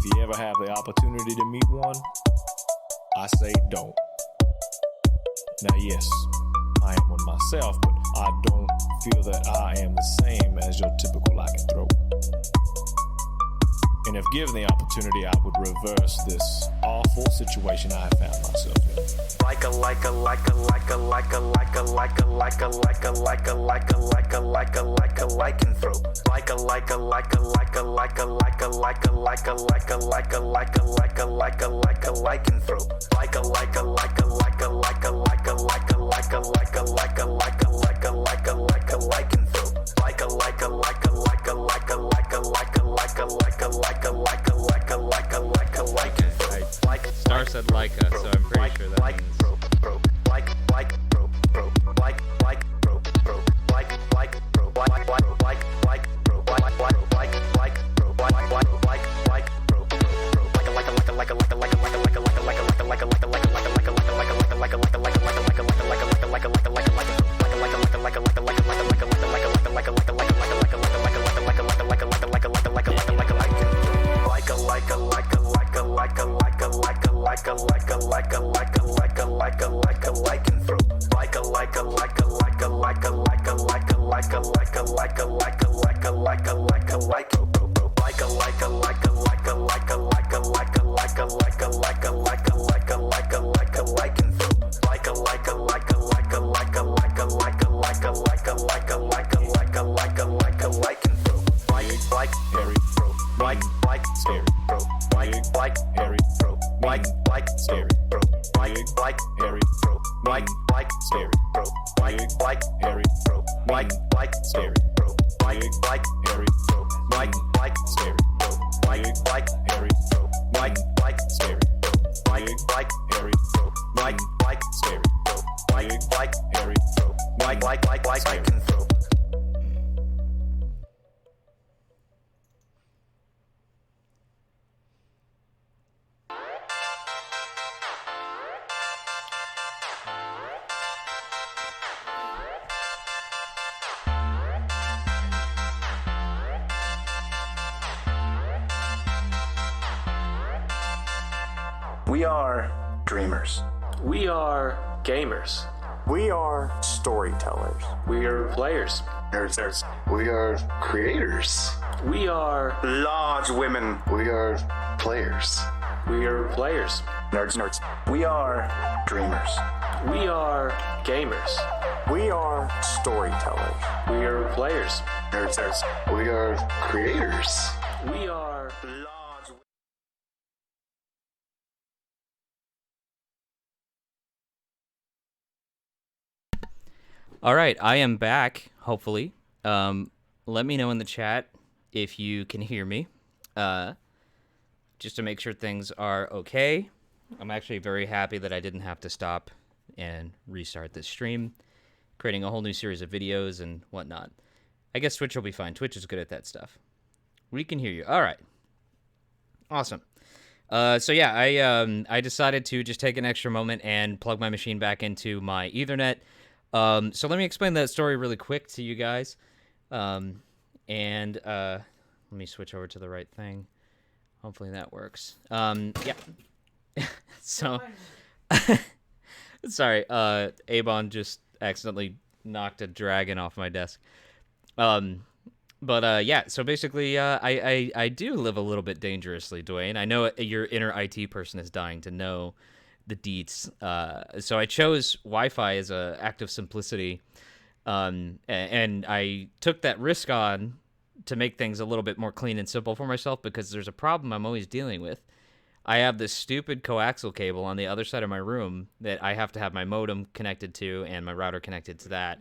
If you ever have the opportunity to meet one, I say don't. Now, yes, I am one myself, but I don't feel that I am the same as your typical lycanthrope. And if given the opportunity, I would reverse this awful situation I have found myself in. Star said Leica, so I'm pretty sure that means... We are dreamers. We are gamers. We are storytellers. We are players. Nerds. We are creators. We are Large women. We are players. We are players. Nerds. We are dreamers. We are gamers. We are storytellers. We are players. Nerds. We are creators. We are Large. All right, I am back, hopefully. Let me know in the chat if you can hear me, just to make sure things are okay. I'm actually very happy that I didn't have to stop and restart this stream, creating a whole new series of videos and whatnot. I guess Twitch will be fine. Twitch is good at that stuff. We can hear you. All right. Awesome. So yeah, I decided to just take an extra moment and plug my machine back into my Ethernet. So let me explain that story really quick to you guys. Let me switch over to the right thing. Hopefully that works. Yeah. So, sorry, Abon just accidentally knocked a dragon off my desk. Yeah, so basically, I do live a little bit dangerously, Dwayne. I know your inner IT person is dying to know the deets. So I chose Wi-Fi as an act of simplicity, and I took that risk on to make things a little bit more clean and simple for myself, because there's a problem I'm always dealing with. I have this stupid coaxial cable on the other side of my room that I have to have my modem connected to and my router connected to that,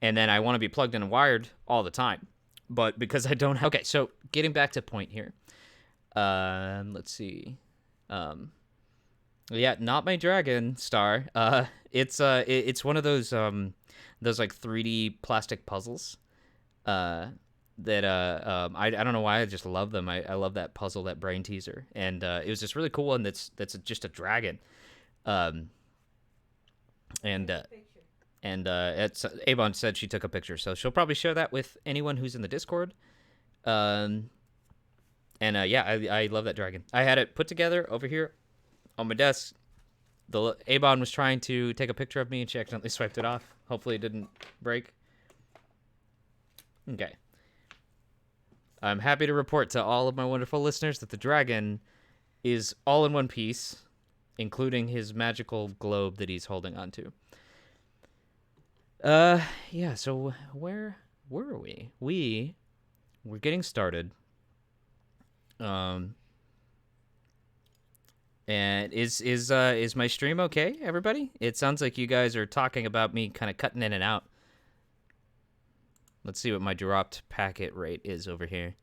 and then I want to be plugged in and wired all the time. But because I don't have... Okay, so getting back to point here. Let's see. Yeah, not my dragon star. It's one of those like 3D plastic puzzles. That I don't know why, I just love them. I love that puzzle, that brain teaser, and it was just really cool one. That's just a dragon. It's Avon said she took a picture, so she'll probably share that with anyone who's in the Discord. And I love that dragon. I had it put together over here on my desk. The Avon was trying to take a picture of me, and she accidentally swiped it off. Hopefully it didn't break. Okay. I'm happy to report to all of my wonderful listeners that the dragon is all in one piece, including his magical globe that he's holding onto. Yeah, so where were we? We were getting started. And is my stream okay, everybody? It sounds like you guys are talking about me kind of cutting in and out. Let's see what my dropped packet rate is over here.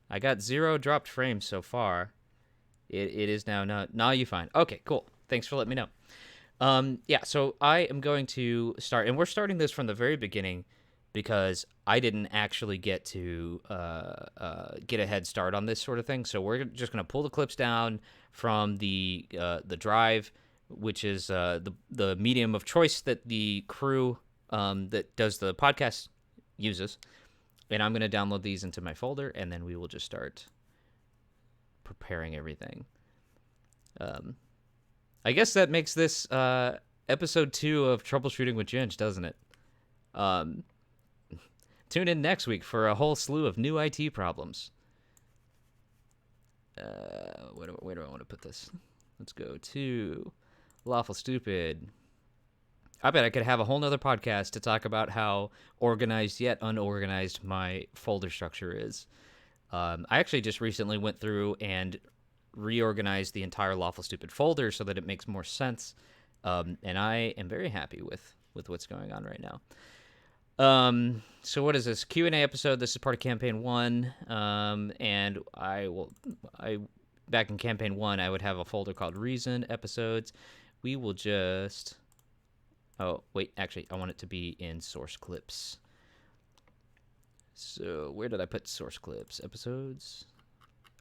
I got 0 dropped frames so far. It is now not. Now you fine. Okay, cool. Thanks for letting me know. Yeah, so I am going to start, and we're starting this from the very beginning because I didn't actually get to get a head start on this sort of thing. So we're just going to pull the clips down from the drive, which is the medium of choice that the crew that does the podcast uses, and I'm going to download these into my folder, and then we will just start preparing everything. I guess that makes this episode 2 of Troubleshooting with Ginge, doesn't it? Tune in next week for a whole slew of new IT problems. Where do I want to put this? Let's go to Lawful Stupid. I bet I could have a whole nother podcast to talk about how organized yet unorganized my folder structure is. I actually just recently went through and reorganized the entire Lawful Stupid folder so that it makes more sense. And I am very happy with what's going on right now. So what is this? Q&A episode. This is part of campaign 1. And back in campaign 1, I would have a folder called Reason Episodes. We will just... Oh, wait, actually, I want it to be in source clips. So where did I put source clips? Episodes?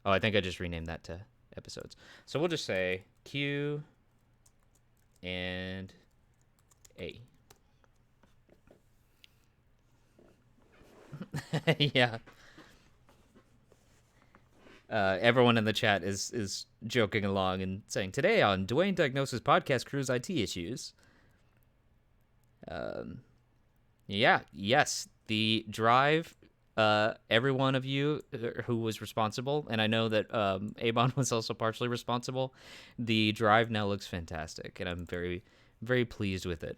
Oh, I think I just renamed that to episodes. So we'll just say Q and A. Yeah. Everyone in the chat is joking along and saying, today on Dwayne Diagnosis Podcast Crew's IT Issues. Yes, the drive, every one of you who was responsible, and I know that Abon was also partially responsible, the drive now looks fantastic, and I'm very, very pleased with it.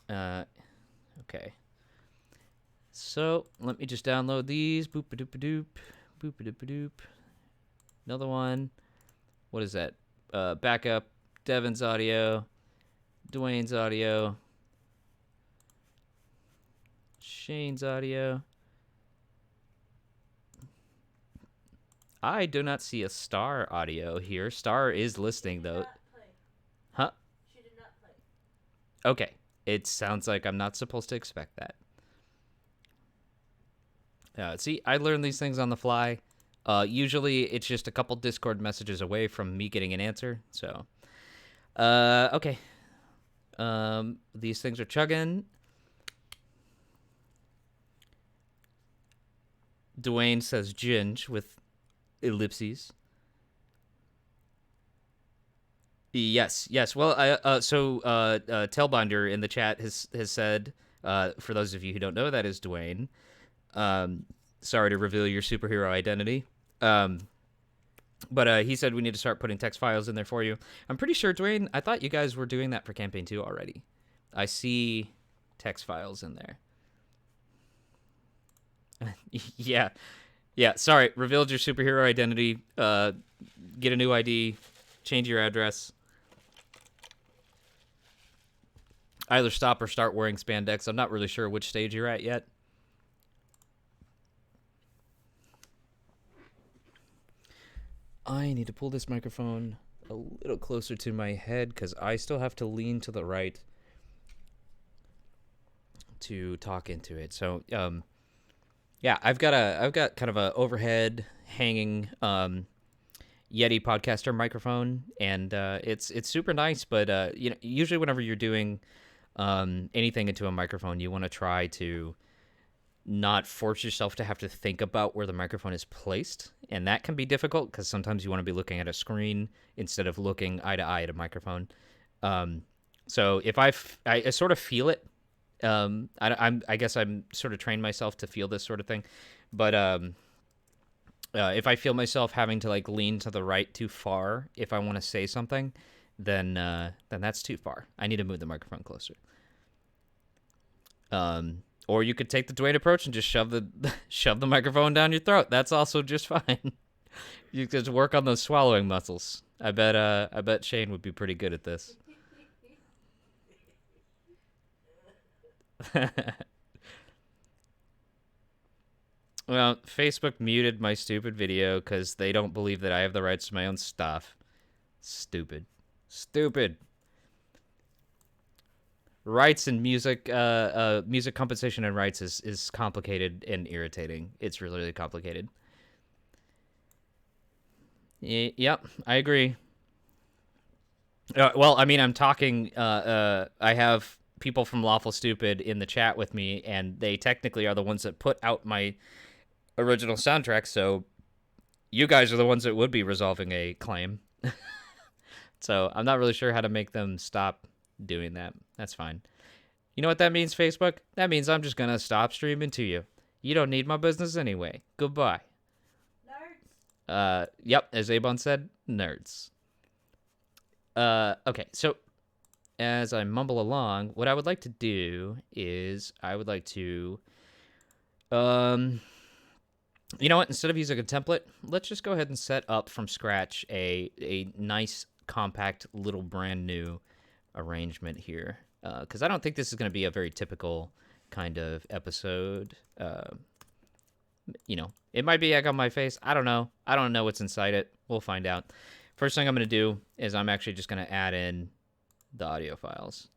Okay. So, let me just download these. Boop-a-doop-a-doop. Boop-a-doop-a-doop. Another one. What is that? Backup. Devin's audio. Dwayne's audio. Shane's audio. I do not see a Star audio here. Star is listening, though. Huh? She did not play. Okay. It sounds like I'm not supposed to expect that. See, I learn these things on the fly. Usually, it's just a couple Discord messages away from me getting an answer. So, okay. These things are chugging. Dwayne says Ginge with ellipses. Yes. Well, Tailbinder in the chat has said, for those of you who don't know, that is Dwayne. Sorry to reveal your superhero identity. But he said we need to start putting text files in there for you. I'm pretty sure, Dwayne, I thought you guys were doing that for campaign 2 already. I see text files in there. Yeah. Sorry, revealed your superhero identity. Get a new ID. Change your address. Either stop or start wearing spandex. I'm not really sure which stage you're at yet. I need to pull this microphone a little closer to my head because I still have to lean to the right to talk into it. So, yeah, I've got kind of a overhead hanging Yeti podcaster microphone, and it's super nice. But usually whenever you're doing anything into a microphone, you want to try to not force yourself to have to think about where the microphone is placed. And that can be difficult because sometimes you want to be looking at a screen instead of looking eye to eye at a microphone. So if I sort of feel it, I guess I'm sort of trained myself to feel this sort of thing. But if I feel myself having to like lean to the right too far, if I want to say something, then that's too far. I need to move the microphone closer. Or you could take the Dwayne approach and just shove the microphone down your throat. That's also just fine. You just work on those swallowing muscles. I bet Shane would be pretty good at this. Well, Facebook muted my stupid video because they don't believe that I have the rights to my own stuff. Stupid. Rights and music, music compensation and rights is complicated and irritating. It's really, really complicated. Yep, I agree. Well, I mean, I'm talking. I have people from Lawful Stupid in the chat with me, and they technically are the ones that put out my original soundtrack. So you guys are the ones that would be resolving a claim. So I'm not really sure how to make them stop doing that. That's fine. You know what that means, Facebook? That means I'm just gonna stop streaming to you. You don't need my business anyway. Goodbye. Nerds. Yep, as Abon said, nerds. Okay, so as I mumble along, what I would like to do is I would like to, you know what? Instead of using a template, let's just go ahead and set up from scratch a nice, compact, little brand new arrangement here. Because I don't think this is going to be a very typical kind of episode. You know, it might be egg on my face. I don't know. I don't know what's inside it. We'll find out. First thing I'm going to do is I'm actually just going to add in the audio files.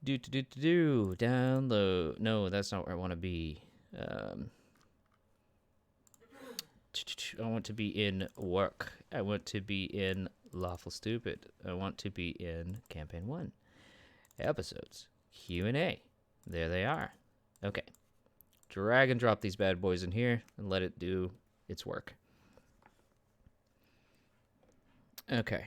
Download. No, that's not where I want to be. I want to be in work. I want to be in Lawful Stupid. I want to be in Campaign 1. Episodes. Q&A. There they are. Okay. Drag and drop these bad boys in here and let it do its work. Okay.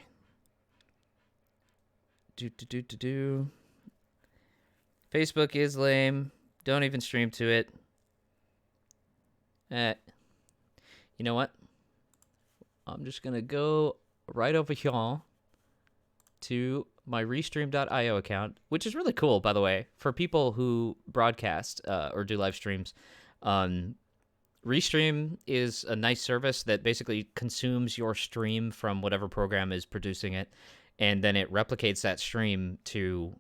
Facebook is lame. Don't even stream to it. You know what? I'm just going to go right over here to my restream.io account, which is really cool, by the way, for people who broadcast or do live streams. Restream is a nice service that basically consumes your stream from whatever program is producing it, and then it replicates that stream to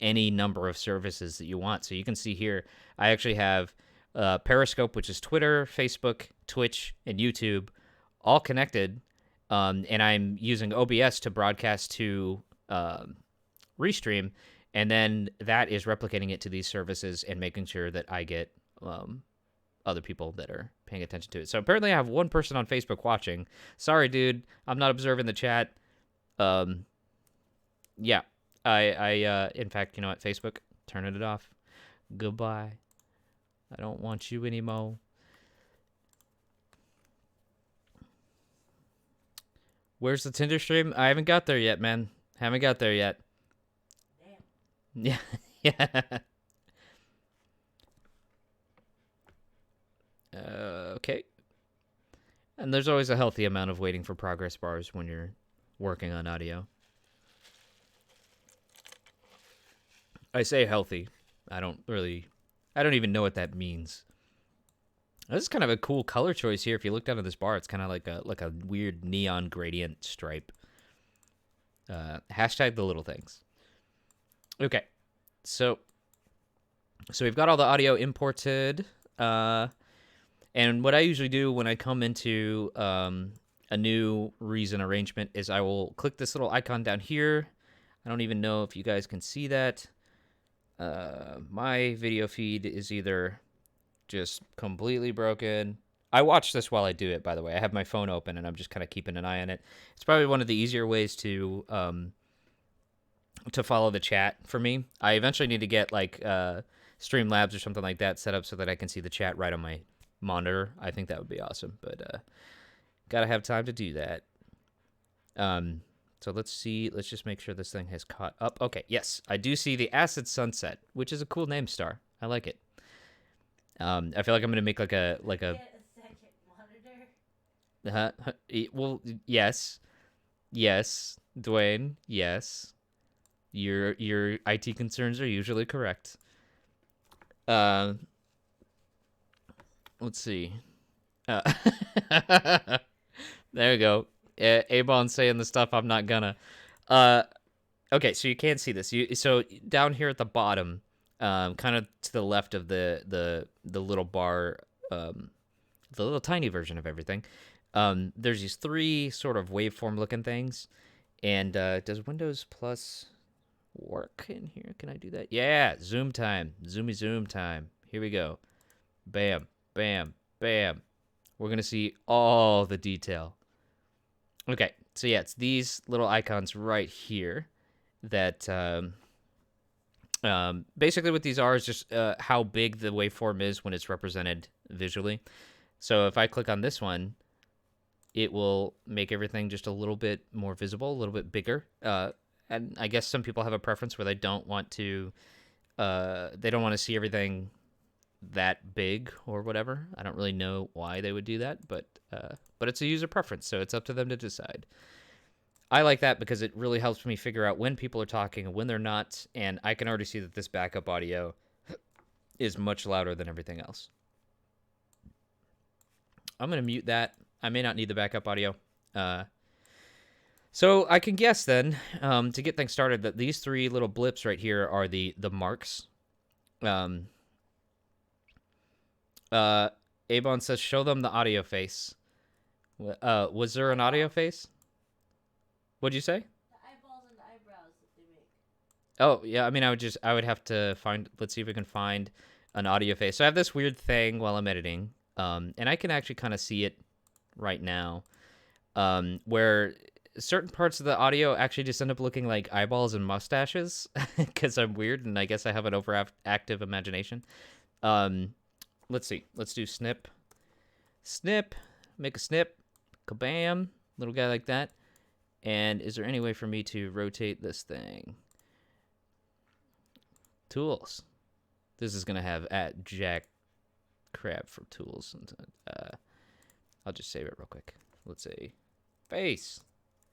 any number of services that you want. So you can see here, I actually have Periscope, which is Twitter, Facebook, Twitch, and YouTube, all connected, and I'm using OBS to broadcast to Restream, and then that is replicating it to these services and making sure that I get other people that are paying attention to it. So apparently I have one person on Facebook watching. Sorry, dude. I'm not observing the chat. Yeah. I in fact, you know what? Facebook, turning it off. Goodbye. I don't want you anymore. Where's the Tinder stream? I haven't got there yet, man. Haven't got there yet. Damn. Yeah. Yeah. Okay. And there's always a healthy amount of waiting for progress bars when you're working on audio. I say healthy. I don't even know what that means. This is kind of a cool color choice here. If you look down at this bar, it's kind of like a weird neon gradient stripe. Hashtag the little things. Okay. So we've got all the audio imported. And what I usually do when I come into a new Reason arrangement is I will click this little icon down here. I don't even know if you guys can see that. My video feed is either just completely broken. I watch this while I do it, by the way. I have my phone open and I'm just kind of keeping an eye on it. It's probably one of the easier ways to follow the chat for me. I eventually need to get like Streamlabs or something like that set up so that I can see the chat right on my monitor, I think that would be awesome. But gotta have time to do that. So let's see. Let's just make sure this thing has caught up. Okay, yes, I do see the Acid Sunset, which is a cool name, Star. I like it. I feel like I'm gonna make like a Get a second monitor. well, yes, Dwayne, yes. Your IT concerns are usually correct. Let's see. There we go. Abon saying the stuff I'm not gonna. Okay, so you can't see this. So down here at the bottom, kind of to the left of the little bar, the little tiny version of everything. There's these three sort of waveform looking things, and does Windows Plus work in here? Can I do that? Yeah, zoom time, zoom time. Here we go. Bam, bam, bam. We're gonna see all the detail. Okay, so yeah, it's these little icons right here that basically what these are is just how big the waveform is when it's represented visually. So if I click on this one, it will make everything just a little bit more visible, a little bit bigger. And I guess some people have a preference where they don't want to see everything that big or whatever. I don't really know why they would do that, but it's a user preference, so it's up to them to decide. I like that because it really helps me figure out when people are talking and when they're not, and I can already see that this backup audio is much louder than everything else. I'm going to mute that. I may not need the backup audio. So I can guess then, to get things started, that these three little blips right here are the marks. Abon says, show them the audio face. Was there an audio face? What'd you say? The eyeballs and the eyebrows that they make. Oh, yeah, I mean, I would have to let's see if we can find an audio face. So I have this weird thing while I'm editing, and I can actually kind of see it right now, where certain parts of the audio actually just end up looking like eyeballs and mustaches, because I'm weird, and I guess I have an overactive imagination. Let's see. Let's do snip. Snip. Make a snip. Kabam. Little guy like that. And is there any way for me to rotate this thing? Tools. This is going to have at Jack Crab for tools. I'll just save it real quick. Let's say face.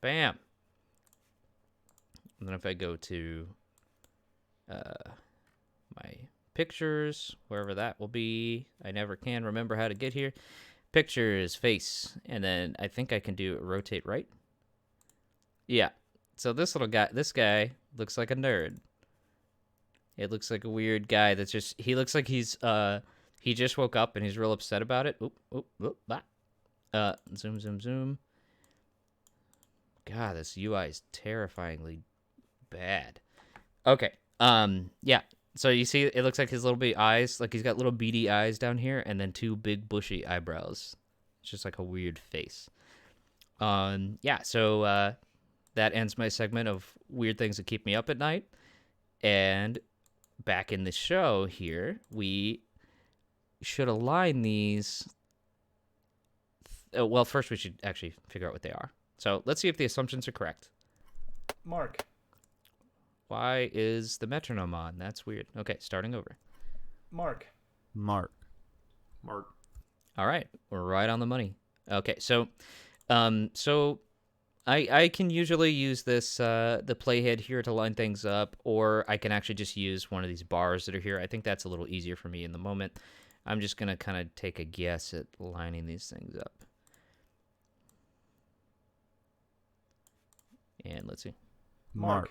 Bam. And then if I go to my pictures, wherever that will be, I never can remember how to get here. Pictures, face, and then I think I can do rotate right. Yeah. So this guy looks like a nerd. It looks like a weird guy that's just, he looks like he just woke up and he's real upset about it. Zoom. God, this UI is terrifyingly bad. Okay. Yeah. So you see, it looks like his little bitty eyes, like he's got little beady eyes down here, and then two big bushy eyebrows. It's just like a weird face. Yeah. So that ends my segment of weird things that keep me up at night. And back in the show here, we should align these. Well, first we should actually figure out what they are. So let's see if the assumptions are correct. Mark. Why is the metronome on? That's weird. Okay, starting over. Mark. All right, we're right on the money. Okay, so I can usually use this the playhead here to line things up, or I can actually just use one of these bars that are here. I think that's a little easier for me in the moment. I'm just gonna kind of take a guess at lining these things up. And let's see. Mark.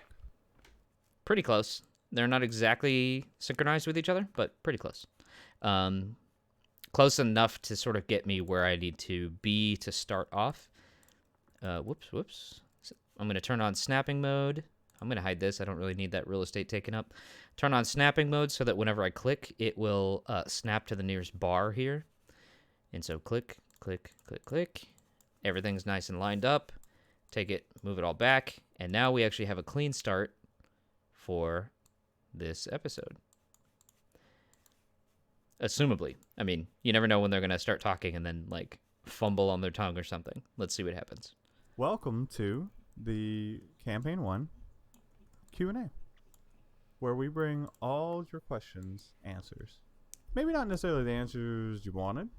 Pretty close. They're not exactly synchronized with each other, but pretty close. Close enough to sort of get me where I need to be to start off. Whoops. I'm going to turn on snapping mode. I'm going to hide this. I don't really need that real estate taken up. Turn on snapping mode so that whenever I click, it will snap to the nearest bar here. And so click. Everything's nice and lined up. Take it, move it all back. And now we actually have a clean start for this episode. assumably. I mean, you never know when they're gonna start talking and then like fumble on their tongue or something. Let's see what happens. Welcome to the Campaign 1 Q&A, where we bring all your questions answers. Maybe not necessarily the answers you wanted,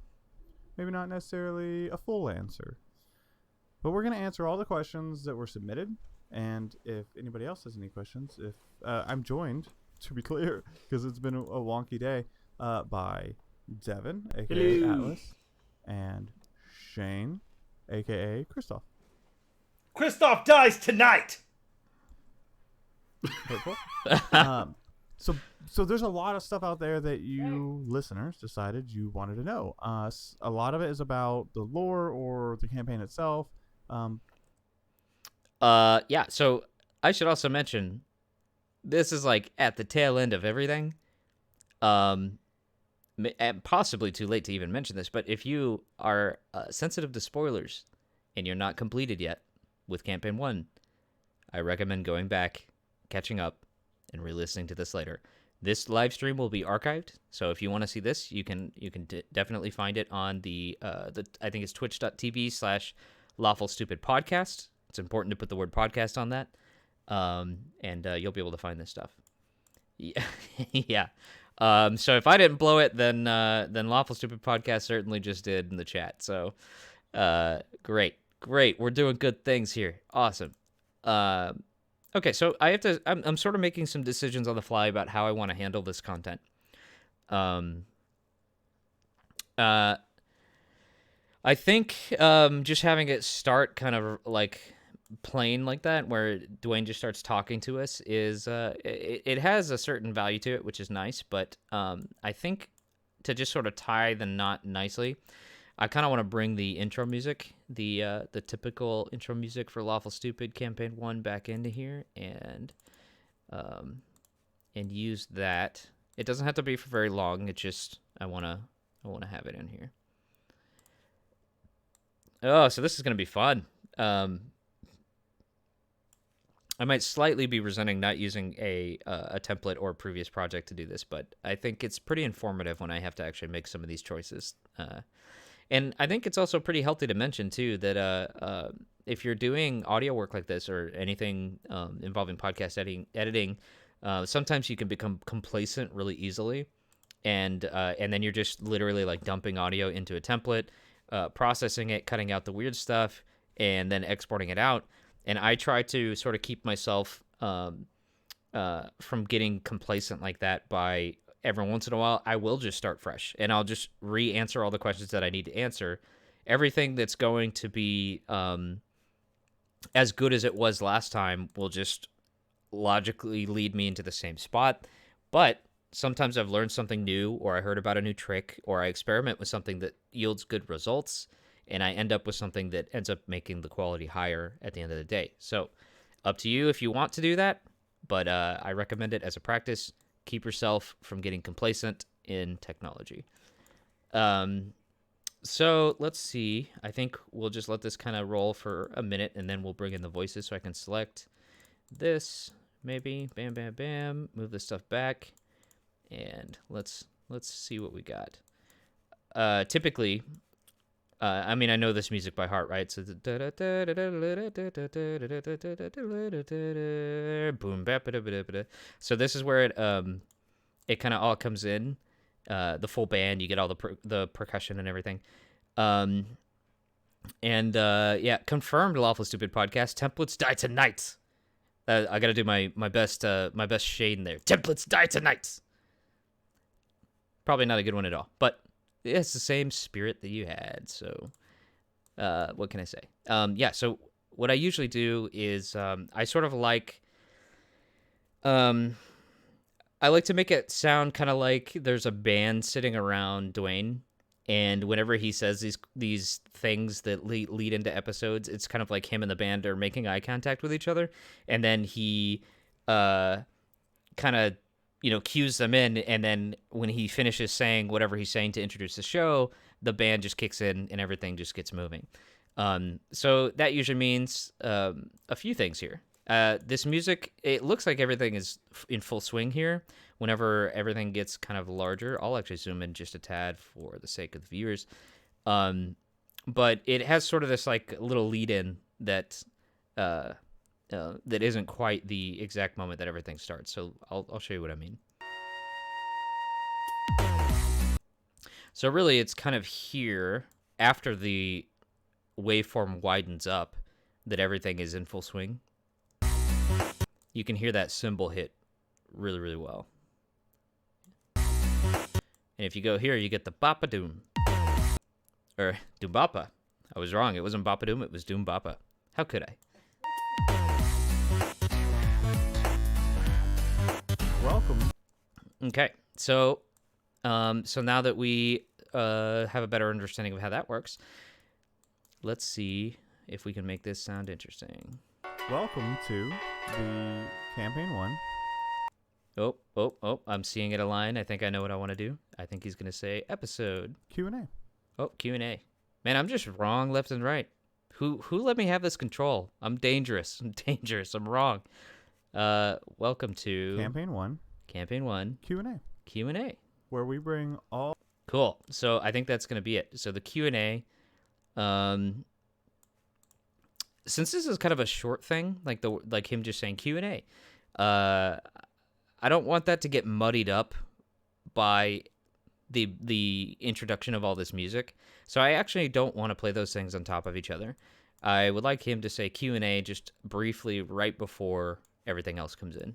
maybe not necessarily a full answer, but we're going to answer all the questions that were submitted. And if anybody else has any questions, if I'm joined, to be clear, because it's been a wonky day, by Devin, aka Hello. Atlas, and Shane, aka Christoph. Kristoff dies tonight. Hurtful. So there's a lot of stuff out there that you listeners decided you wanted to know. A lot of it is about the lore or the campaign itself. Yeah, so I should also mention this is like at the tail end of everything. And possibly too late to even mention this, but if you are sensitive to spoilers and you're not completed yet with campaign 1, I recommend going back, catching up, and re-listening to this later. This live stream will be archived, so if you want to see this, you can definitely find it on the I think it's twitch.tv/lawful stupid podcast. It's important to put the word podcast on that, and you'll be able to find this stuff. Yeah. Yeah. So if I didn't blow it, then Lawful Stupid Podcast certainly just did in the chat. So great. We're doing good things here. Awesome. Okay, so I'm sort of making some decisions on the fly about how I want to handle this content. I think just having it start kind of like plain like that, where Dwayne just starts talking to us, is it has a certain value to it, which is nice. But I think to just sort of tie the knot nicely, I kind of want to bring the intro music, the typical intro music for Lawful Stupid Campaign 1 back into here, and use that. It doesn't have to be for very long. It just I wanna have it in here. Oh, so this is gonna be fun. I might slightly be resenting not using a template or a previous project to do this, but I think it's pretty informative when I have to actually make some of these choices. And I think it's also pretty healthy to mention, too, that if you're doing audio work like this or anything involving podcast editing, sometimes you can become complacent really easily. And then you're just literally like dumping audio into a template, processing it, cutting out the weird stuff, and then exporting it out. And I try to sort of keep myself from getting complacent like that by every once in a while, I will just start fresh and I'll just re-answer all the questions that I need to answer. Everything that's going to be as good as it was last time will just logically lead me into the same spot. But sometimes I've learned something new, or I heard about a new trick, or I experiment with something that yields good results, and I end up with something that ends up making the quality higher at the end of the day. So up to you if you want to do that, but I recommend it as a practice. Keep yourself from getting complacent in technology. So let's see. I think we'll just let this kind of roll for a minute, and then we'll bring in the voices so I can select this, maybe. Bam, bam, bam. Move this stuff back, and let's see what we got. Typically, I mean, I know this music by heart, right? So boom, so this is where it kind of all comes in, the full band. You get all the percussion and everything. Yeah, confirmed. Lawful Stupid Podcast. Templates die tonight. I got to do my best Shane there. Templates die tonight. Probably not a good one at all, but it's the same spirit that you had. So, what can I say? Yeah. So what I usually do is I sort of like, I like to make it sound kind of like there's a band sitting around Dwayne, and whenever he says these things that lead into episodes, it's kind of like him and the band are making eye contact with each other, and then he kind of cues them in, and then when he finishes saying whatever he's saying to introduce the show, the band just kicks in and everything just gets moving. So that usually means a few things here. This music, it looks like everything is in full swing here. Whenever everything gets kind of larger, I'll actually zoom in just a tad for the sake of the viewers. But it has sort of this like little lead in that that isn't quite the exact moment that everything starts. So I'll show you what I mean. So really, it's kind of here after the waveform widens up that everything is in full swing. You can hear that cymbal hit really, really well. And if you go here, you get the Bapa Doom. Or Doom Bapa. I was wrong. It wasn't Bapa Doom, it was Doom Bapa. How could I? Welcome. Okay, so now that we have a better understanding of how that works, let's see if we can make this sound interesting. Welcome to the campaign 1. Oh, I'm seeing it align. I think I know what I want to do. I think he's going to say episode. Q&A. Oh, Q&A. Man, I'm just wrong left and right. Who let me have this control? I'm dangerous. I'm wrong. Welcome to Campaign 1. Campaign 1. Q&A. Q&A. Where we bring all... Cool. So I think that's going to be it. So the Q&A, since this is kind of a short thing, like him just saying Q&A, I don't want that to get muddied up by the introduction of all this music. So I actually don't want to play those things on top of each other. I would like him to say Q&A just briefly right before everything else comes in.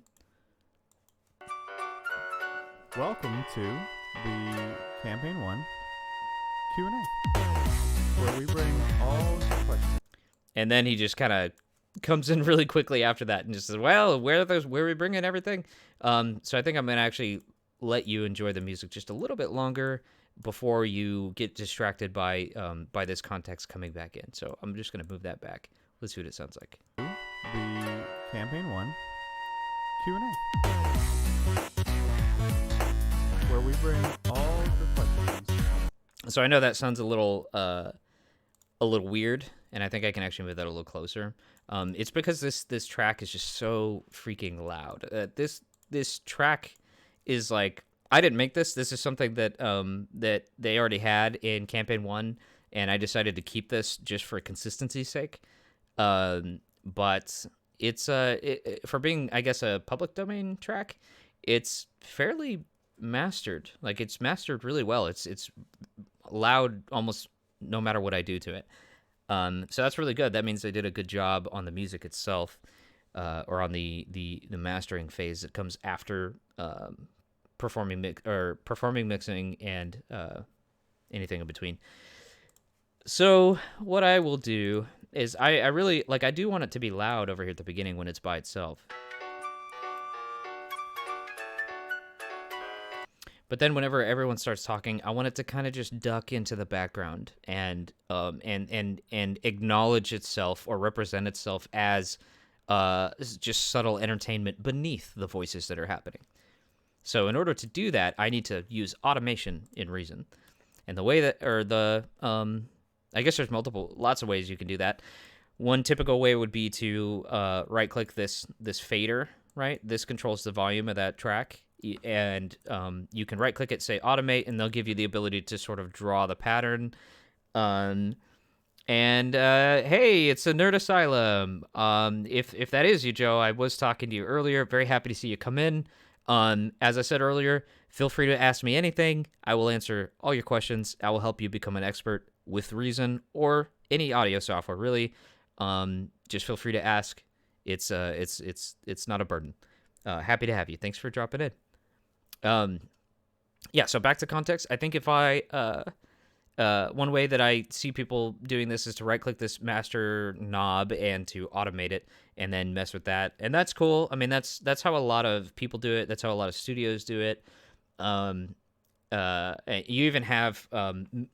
Welcome to the campaign 1 Q&A, where we bring all your questions. And then he just kind of comes in really quickly after that and just says, well, where are we bringing everything? So I think I'm going to actually let you enjoy the music just a little bit longer before you get distracted by this context coming back in. So I'm just going to move that back. Let's see what it sounds like. The campaign 1 Q&A, where we bring all your questions. So I know that sounds a little weird, and I think I can actually move that a little closer. It's because this track is just so freaking loud. This track is like, I didn't make this. This is something that that they already had in campaign 1, and I decided to keep this just for consistency's sake. But it's for being, I guess, a public domain track, it's fairly mastered. Like, it's mastered really well. It's loud almost no matter what I do to it. So that's really good. That means they did a good job on the music itself, or on the mastering phase that comes after performing, mixing, and anything in between. So what I will do is I really, like, I do want it to be loud over here at the beginning when it's by itself. But then whenever everyone starts talking, I want it to kind of just duck into the background and acknowledge itself or represent itself as just subtle entertainment beneath the voices that are happening. So in order to do that, I need to use automation in Reason. And the way that, I guess there's lots of ways you can do that. One typical way would be to right-click this fader, right? This controls the volume of that track. And you can right-click it, say Automate, and they'll give you the ability to sort of draw the pattern. Hey, it's a Nerd Asylum. If that is you, Joe, I was talking to you earlier. Very happy to see you come in. As I said earlier, feel free to ask me anything. I will answer all your questions. I will help you become an expert with Reason or any audio software, really. Just feel free to ask. It's not a burden. Happy to have you. Thanks for dropping in. Yeah, so back to context. I think if I one way that I see people doing this is to right-click this master knob and to automate it and then mess with that. And that's cool. I mean, that's how a lot of people do it. That's how a lot of studios do it. You even have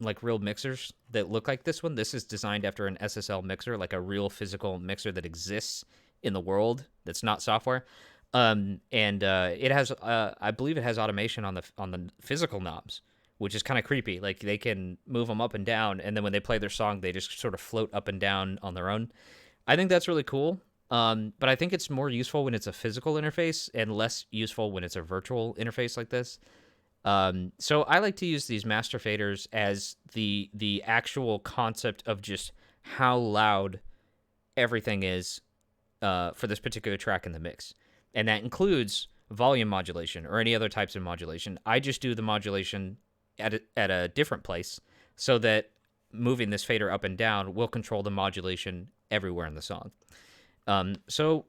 like real mixers that look like this one. This is designed after an SSL mixer, like a real physical mixer that exists in the world that's not software. It has, I believe it has automation on the physical knobs, which is kind of creepy. Like, they can move them up and down, and then when they play their song, they just sort of float up and down on their own. I think that's really cool. But I think it's more useful when it's a physical interface and less useful when it's a virtual interface like this. So I like to use these master faders as the actual concept of just how loud everything is for this particular track in the mix. And that includes volume modulation or any other types of modulation. I just do the modulation at a different place so that moving this fader up and down will control the modulation everywhere in the song. So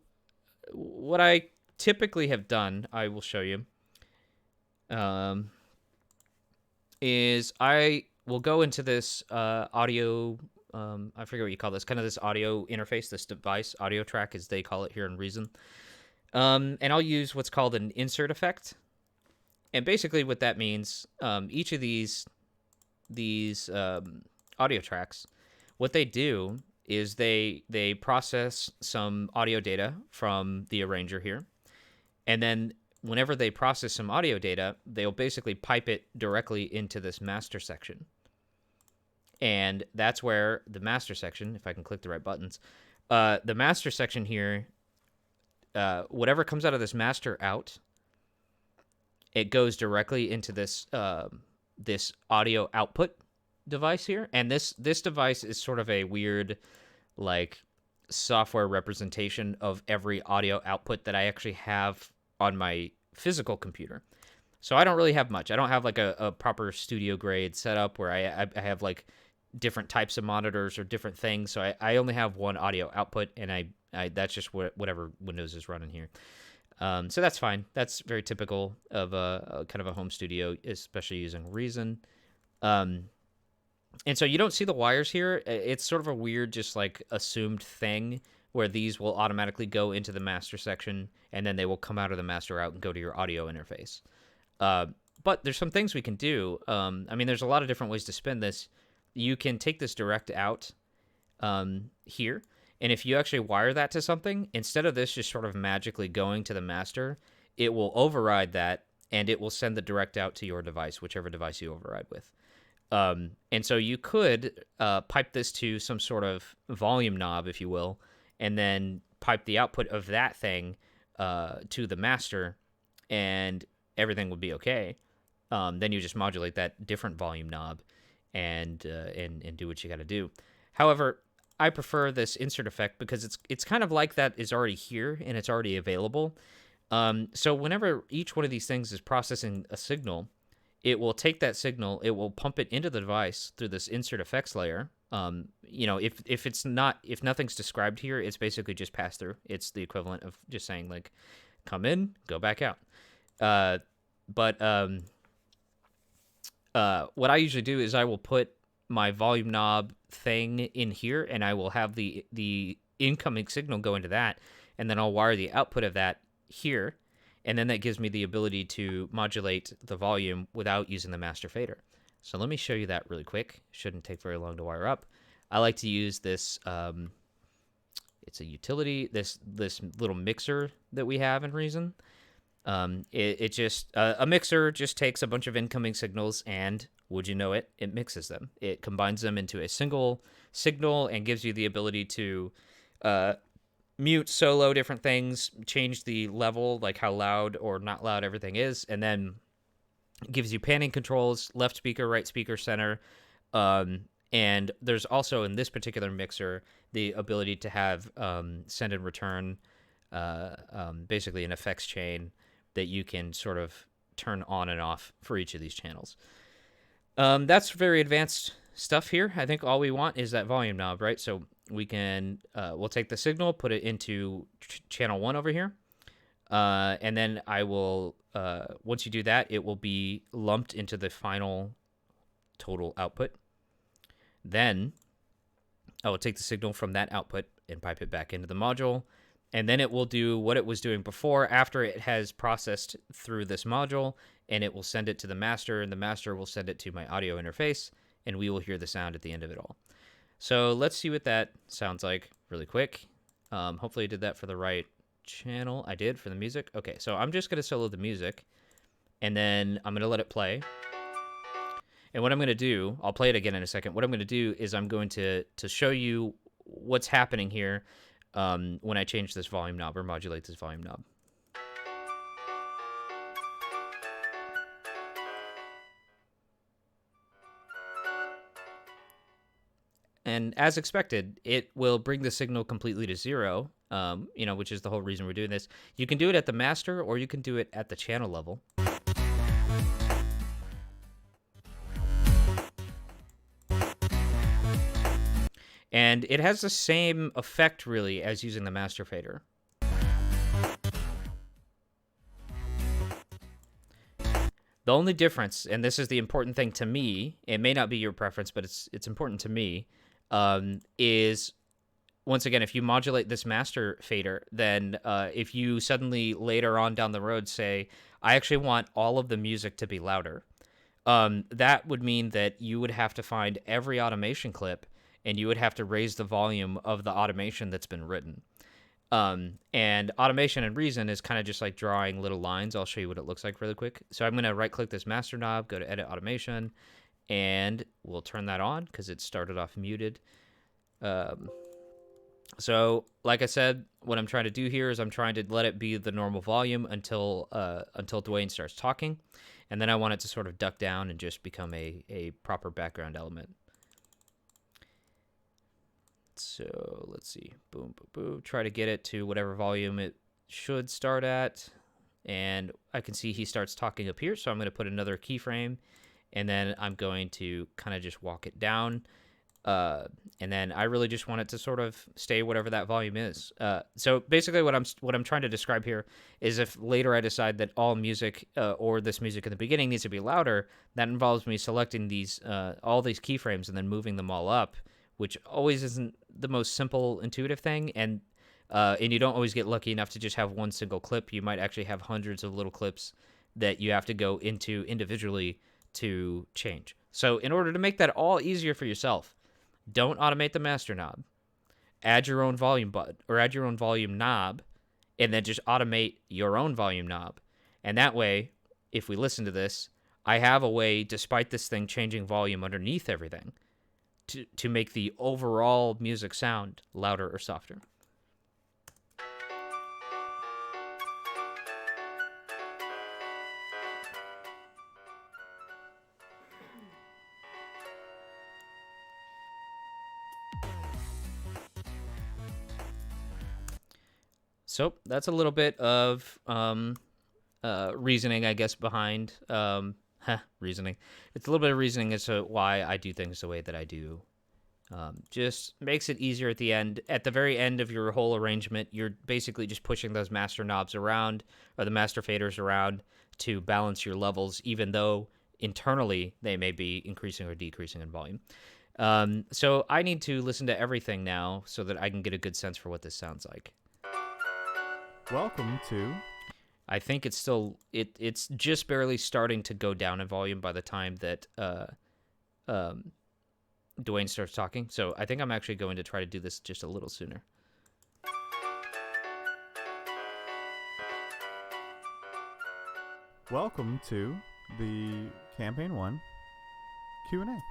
what I typically have done, I will show you, is I will go into this audio, I forget what you call this, kind of this audio interface, this device, audio track as they call it here in Reason. And I'll use what's called an insert effect. And basically what that means, each of these audio tracks, what they do is they process some audio data from the arranger here. And then whenever they process some audio data, they'll basically pipe it directly into this master section. And that's where the master section, if I can click the right buttons, the master section here, whatever comes out of this master out, it goes directly into this this audio output device here. And this device is sort of a weird, like, software representation of every audio output that I actually have on my physical computer. So I don't really have much. I don't have like a proper studio grade setup where I have like different types of monitors or different things. So I only have one audio output, and I that's just whatever Windows is running here. So that's fine. That's very typical of a kind of a home studio, especially using Reason. And so you don't see the wires here. It's sort of a weird, just like assumed thing where these will automatically go into the master section and then they will come out of the master out and go to your audio interface. But there's some things we can do. I mean, there's a lot of different ways to spin this. You can take this direct out here. And if you actually wire that to something, instead of this just sort of magically going to the master, it will override that and it will send the direct out to your device, whichever device you override with. And so you could pipe this to some sort of volume knob, if you will, and then pipe the output of that thing to the master, and everything would be okay. Then you just modulate that different volume knob and do what you got to do. However, I prefer this insert effect because it's kind of like that is already here and it's already available. So whenever each one of these things is processing a signal, it will take that signal, it will pump it into the device through this insert effects layer. If nothing's described here, it's basically just pass through. It's the equivalent of just saying like, come in, go back out. But what I usually do is I will put my volume knob thing in here, and I will have the incoming signal go into that, and then I'll wire the output of that here, and then that gives me the ability to modulate the volume without using the master fader. So let me show you that really quick. Shouldn't take very long to wire up. I like to use this, it's a utility, this little mixer that we have in Reason. It just, a mixer just takes a bunch of incoming signals and, would you know it, it mixes them. It combines them into a single signal and gives you the ability to mute, solo different things, change the level, like how loud or not loud everything is, and then gives you panning controls, left speaker, right speaker, center. And there's also, in this particular mixer, the ability to have send and return, basically an effects chain that you can sort of turn on and off for each of these channels. That's very advanced stuff here. I think all we want is that volume knob, right? So we can, we'll take the signal, put it into channel 1 over here. And then I will, once you do that, it will be lumped into the final total output. Then I will take the signal from that output and pipe it back into the module. And then it will do what it was doing before after it has processed through this module, and it will send it to the master, and the master will send it to my audio interface, and we will hear the sound at the end of it all. So let's see what that sounds like really quick. Hopefully I did that for the right channel. I did for the music. Okay, so I'm just going to solo the music, and then I'm going to let it play. And what I'm going to do, I'll play it again in a second. What I'm going to do is I'm going to show you what's happening here. when I change this volume knob or modulate this volume knob. And as expected, it will bring the signal completely to zero, which is the whole reason we're doing this. You can do it at the master, or you can do it at the channel level. And it has the same effect, really, as using the master fader. The only difference, and this is the important thing to me, it may not be your preference, but it's important to me, is, once again, if you modulate this master fader, then if you suddenly later on down the road say, I actually want all of the music to be louder, that would mean that you would have to find every automation clip, and you would have to raise the volume of the automation that's been written. And automation and reason is kind of just like drawing little lines. I'll show you what it looks like really quick. So I'm going to right click this master knob, go to edit automation, and we'll turn that on because it started off muted. So like I said, what I'm trying to do here is I'm trying to let it be the normal volume until Dwayne starts talking. And then I want it to sort of duck down and just become a proper background element. So let's see, boom, boom, boom. Try to get it to whatever volume it should start at. And I can see he starts talking up here. So I'm going to put another keyframe, and then I'm going to kind of just walk it down. And then I really just want it to sort of stay whatever that volume is. So basically what I'm trying to describe here is if later I decide that all music or this music in the beginning needs to be louder, that involves me selecting these all these keyframes and then moving them all up, which always isn't the most simple, intuitive thing. And you don't always get lucky enough to just have one single clip. You might actually have hundreds of little clips that you have to go into individually to change. So in order to make that all easier for yourself, don't automate the master knob. Add your own volume button or add your own volume knob, and then just automate your own volume knob. And that way, if we listen to this, I have a way, despite this thing changing volume underneath everything, to make the overall music sound louder or softer. So that's a little bit of reasoning, I guess, behind reasoning. It's a little bit of reasoning as to why I do things the way that I do. Just makes it easier at the end. At the very end of your whole arrangement, you're basically just pushing those master knobs around, or the master faders around, to balance your levels, even though internally they may be increasing or decreasing in volume. So I need to listen to everything now so that I can get a good sense for what this sounds like. Welcome to... I think it's still it's just barely starting to go down in volume by the time that Dwayne starts talking. So I think I'm actually going to try to do this just a little sooner. Welcome to the Campaign 1 Q&A,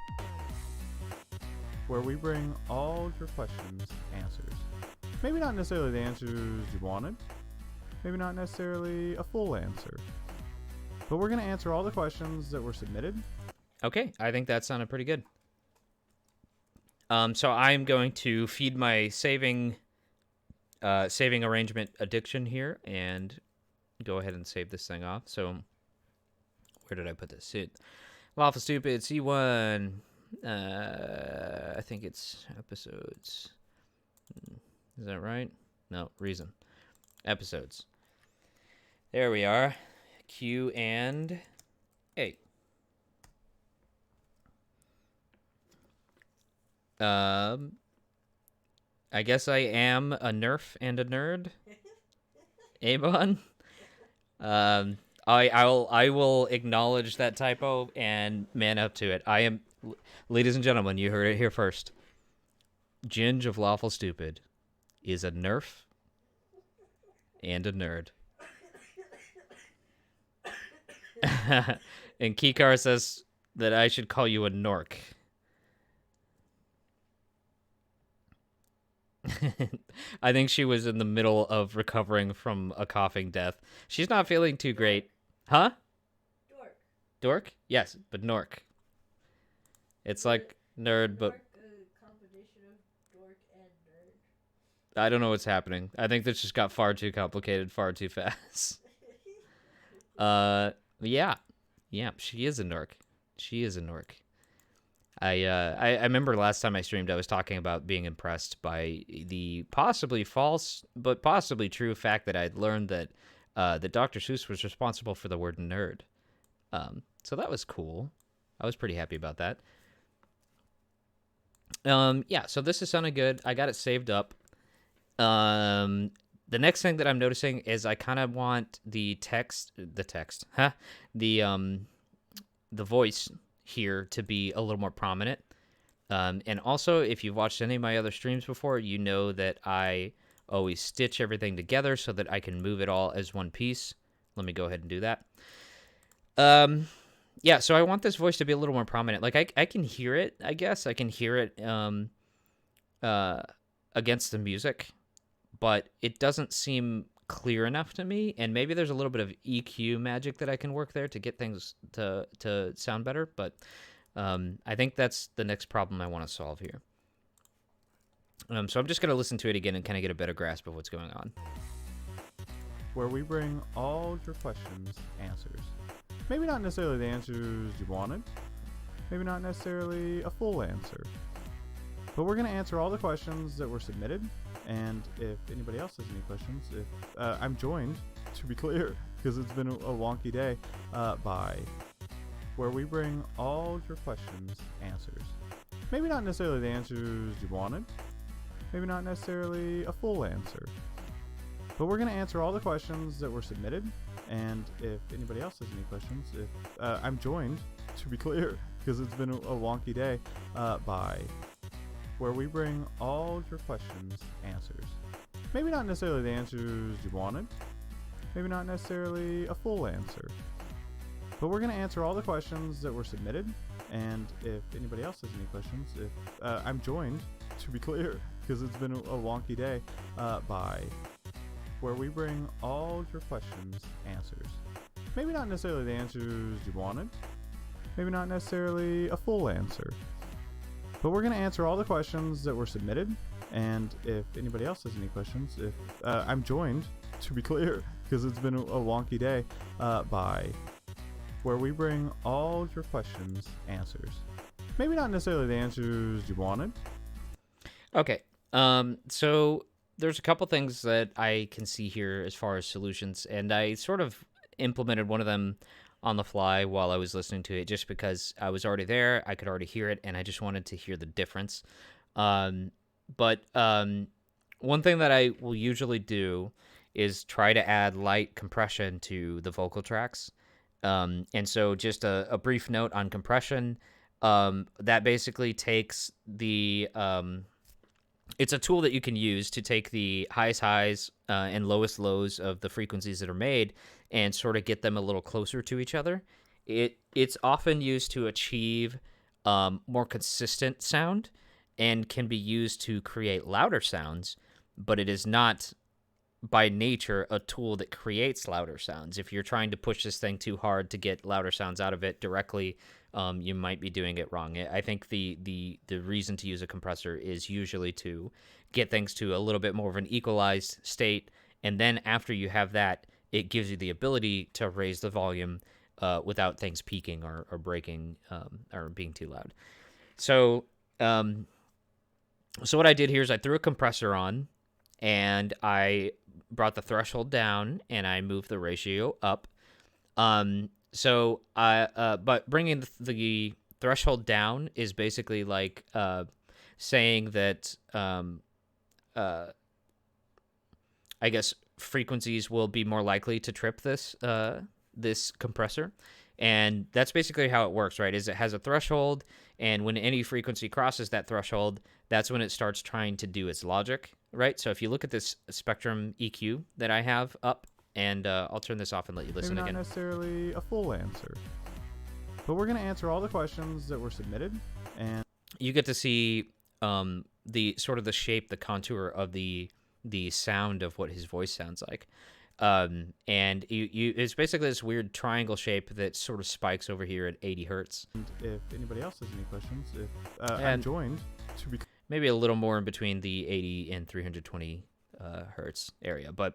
where we bring all your questions answers. Maybe not necessarily the answers you wanted, maybe not necessarily a full answer, but we're going to answer all the questions that were submitted. Okay, I think that sounded pretty good. So I'm going to feed my saving arrangement addiction here and go ahead and save this thing off. So where did I put this? Lawful Stupid C1. I think it's episodes. Is that right? No, reason. Episodes. There we are. Q and A. I guess I am a nerf and a nerd. Avon. I will acknowledge that typo and man up to it. I am, ladies and gentlemen, you heard it here first. Ginge of Lawful Stupid is a nerf and a nerd. And Kikar says that I should call you a Nork. I think she was in the middle of recovering from a coughing death. She's not feeling too great. Huh? Dork. Dork? Yes, but Nork. It's like nerd, but Dork, a combination of dork and nerd. I don't know what's happening. I think this just got far too complicated, far too fast. Yeah. Yeah, she is a Nork. She is a Nork. I remember last time I streamed, I was talking about being impressed by the possibly false but possibly true fact that I'd learned that that Dr. Seuss was responsible for the word nerd. So that was cool. I was pretty happy about that. Yeah, so this is sounding good. I got it saved up. The next thing that I'm noticing is I kind of want the voice here to be a little more prominent. And also, if you've watched any of my other streams before, you know that I always stitch everything together so that I can move it all as one piece. Let me go ahead and do that. Yeah, so I want this voice to be a little more prominent. Like, I can hear it, I guess. I can hear it against the music, but it doesn't seem clear enough to me, and maybe there's a little bit of EQ magic that I can work there to get things to sound better, but I think that's the next problem I want to solve here. So I'm just going to listen to it again and kind of get a better grasp of what's going on. Where we bring all your questions answers. Maybe not necessarily the answers you wanted, maybe not necessarily a full answer, but we're going to answer all the questions that were submitted. And if anybody else has any questions, I'm joined, to be clear, because it's been a wonky day, by where we bring all your questions answers. Maybe not necessarily the answers you wanted, maybe not necessarily a full answer, but we're going to answer all the questions that were submitted. And if anybody else has any questions, I'm joined, to be clear, because it's been a wonky day, by where we bring all your questions answers. Maybe not necessarily the answers you wanted, maybe not necessarily a full answer, but we're going to answer all the questions that were submitted. And if anybody else has any questions, I'm joined, to be clear, because it's been a wonky day, by where we bring all your questions answers. Maybe not necessarily the answers you wanted, maybe not necessarily a full answer, but we're going to answer all the questions that were submitted. And if anybody else has any questions, I'm joined, to be clear, because it's been a wonky day, by where we bring all your questions answers. Maybe not necessarily the answers you wanted. Okay, so there's a couple things that I can see here as far as solutions, and I sort of implemented one of them on the fly while I was listening to it, just because I was already there, I could already hear it, and I just wanted to hear the difference. But one thing that I will usually do is try to add light compression to the vocal tracks. And so just a brief note on compression, that basically takes the... it's a tool that you can use to take the highest highs and lowest lows of the frequencies that are made and sort of get them a little closer to each other. It's often used to achieve more consistent sound and can be used to create louder sounds, but it is not by nature a tool that creates louder sounds. If you're trying to push this thing too hard to get louder sounds out of it directly, you might be doing it wrong. I think the reason to use a compressor is usually to get things to a little bit more of an equalized state, and then after you have that, it gives you the ability to raise the volume without things peaking or breaking or being too loud. So what I did here is I threw a compressor on, and I brought the threshold down, and I moved the ratio up. But bringing the threshold down is basically like saying that I guess frequencies will be more likely to trip this this compressor, and that's basically how it works, right? Is it has a threshold, and when any frequency crosses that threshold, that's when it starts trying to do its logic, right? So if you look at this spectrum EQ that I have up, and I'll turn this off and let you listen maybe not again. Necessarily a full answer, but we're going to answer all the questions that were submitted, and You get to see the sort of the shape, the contour of the sound of what his voice sounds like. And it's basically this weird triangle shape that sort of spikes over here at 80 hertz. And if anybody else has any questions, I'm And- joined to be Maybe a little more in between the 80 and 320 hertz area, but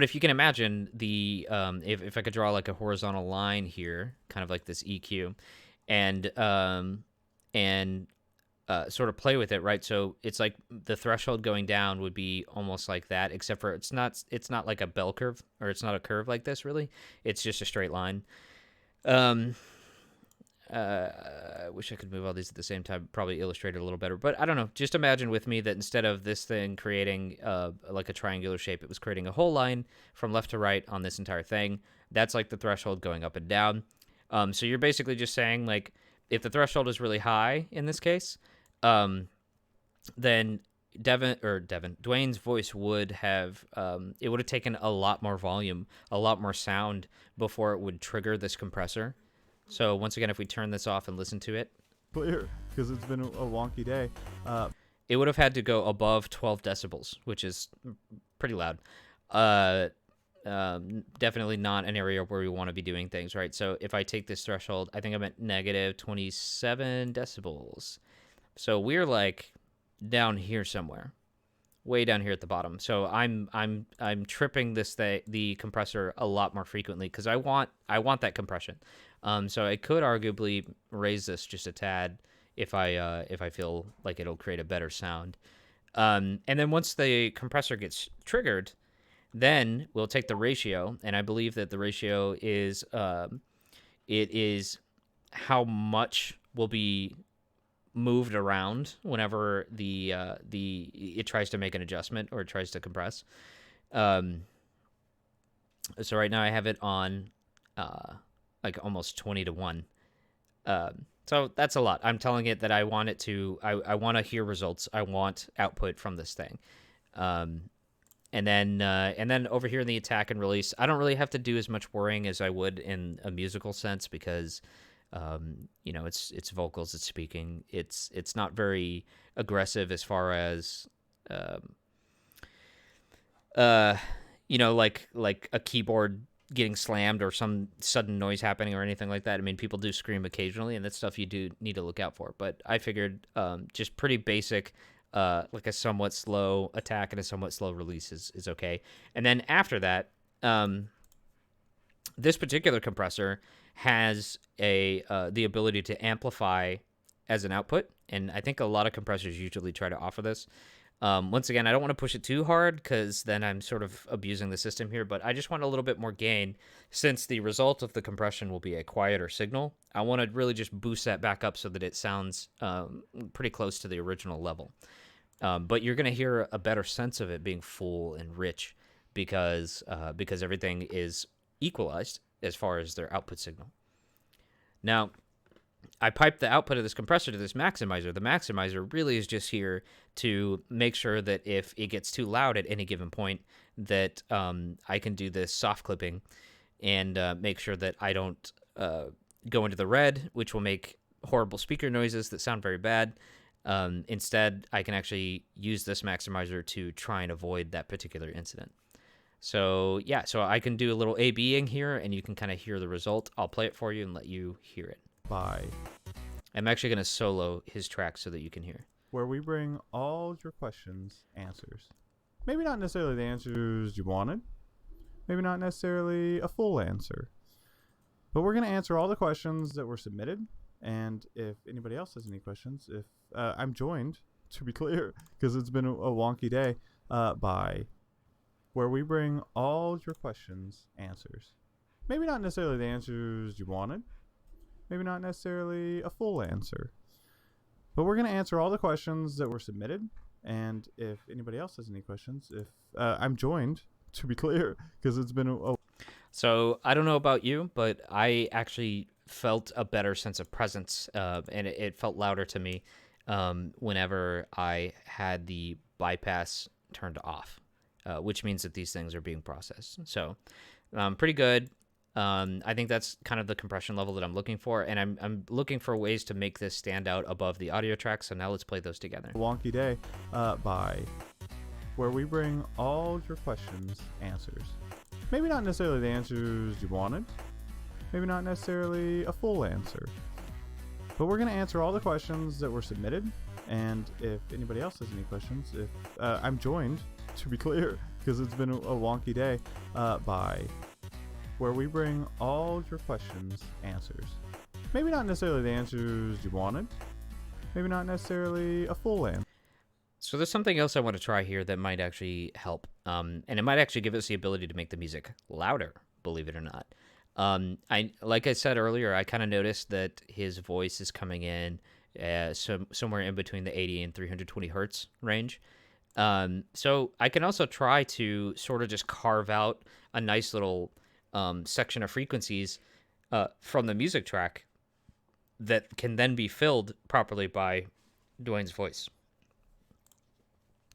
if you can imagine the if I could draw like a horizontal line here, kind of like this EQ, and sort of play with it, right? So it's like the threshold going down would be almost like that, except for it's not like a bell curve, or it's not a curve like this really. It's just a straight line. I wish I could move all these at the same time, probably illustrate it a little better, but I don't know. Just imagine with me that instead of this thing creating like a triangular shape, it was creating a whole line from left to right on this entire thing. That's like the threshold going up and down. So you're basically just saying, like, if the threshold is really high in this case, then Dwayne's voice would have it would have taken a lot more volume, a lot more sound before it would trigger this compressor. So once again, if we turn this off and listen to it, clear because it's been a wonky day. it would have had to go above 12 decibels, which is pretty loud. Definitely not an area where we want to be doing things, right? So if I take this threshold, I think I'm at negative 27 decibels. So we're like down here somewhere, way down here at the bottom. So I'm tripping the compressor a lot more frequently because I want that compression. So I could arguably raise this just a tad if I feel like it'll create a better sound. And then once the compressor gets triggered, then we'll take the ratio, and I believe that the ratio is it is how much will be moved around whenever it tries to make an adjustment or it tries to compress. So right now I have it on like almost 20 to 1. So that's a lot. I'm telling it that I want it to, I want to hear results. I want output from this thing. And then over here in the attack and release, I don't really have to do as much worrying as I would in a musical sense because, it's vocals, it's speaking. It's not very aggressive as far as, like a keyboard getting slammed or some sudden noise happening or anything like that. I mean, people do scream occasionally, and that's stuff you do need to look out for. But I figured just pretty basic, like a somewhat slow attack and a somewhat slow release is okay. And then after that, this particular compressor has the ability to amplify as an output, and I think a lot of compressors usually try to offer this. Once again, I don't want to push it too hard because then I'm sort of abusing the system here, but I just want a little bit more gain since the result of the compression will be a quieter signal. I want to really just boost that back up so that it sounds pretty close to the original level. But you're going to hear a better sense of it being full and rich because everything is equalized as far as their output signal. Now, I piped the output of this compressor to this maximizer. The maximizer really is just here to make sure that if it gets too loud at any given point, that I can do this soft clipping and make sure that I don't go into the red, which will make horrible speaker noises that sound very bad. Instead, I can actually use this maximizer to try and avoid that particular incident. So yeah, so I can do a little A/B-ing here, and you can kind of hear the result. I'll play it for you and let you hear it. Bye. I'm actually going to solo his track so that you can hear. Where we bring all your questions answers. Maybe not necessarily the answers you wanted. Maybe not necessarily a full answer. But we're going to answer all the questions that were submitted. And if anybody else has any questions, if I'm joined, to be clear, because it's been a wonky day, by where we bring all your questions answers. Maybe not necessarily the answers you wanted. Maybe not necessarily a full answer. But we're going to answer all the questions that were submitted. And if anybody else has any questions, if I'm joined, to be clear, because it's been a... So I don't know about you, but I actually felt a better sense of presence, and it felt louder to me whenever I had the bypass turned off, which means that these things are being processed. So pretty good. I think that's kind of the compression level that I'm looking for, and I'm looking for ways to make this stand out above the audio track. So now let's play those together. Wonky Day by where we bring all your questions answers. Maybe not necessarily the answers you wanted, maybe not necessarily a full answer, but we're going to answer all the questions that were submitted. And if anybody else has any questions, if I'm joined, to be clear, because it's been a wonky day, by where we bring all your questions answers. Maybe not necessarily the answers you wanted, maybe not necessarily a full answer. So there's something else I want to try here that might actually help, and it might actually give us the ability to make the music louder, believe it or not. Like I said earlier, I kind of noticed that his voice is coming in somewhere in between the 80 and 320 hertz range. So I can also try to sort of just carve out a nice little section of frequencies from the music track that can then be filled properly by Dwayne's voice.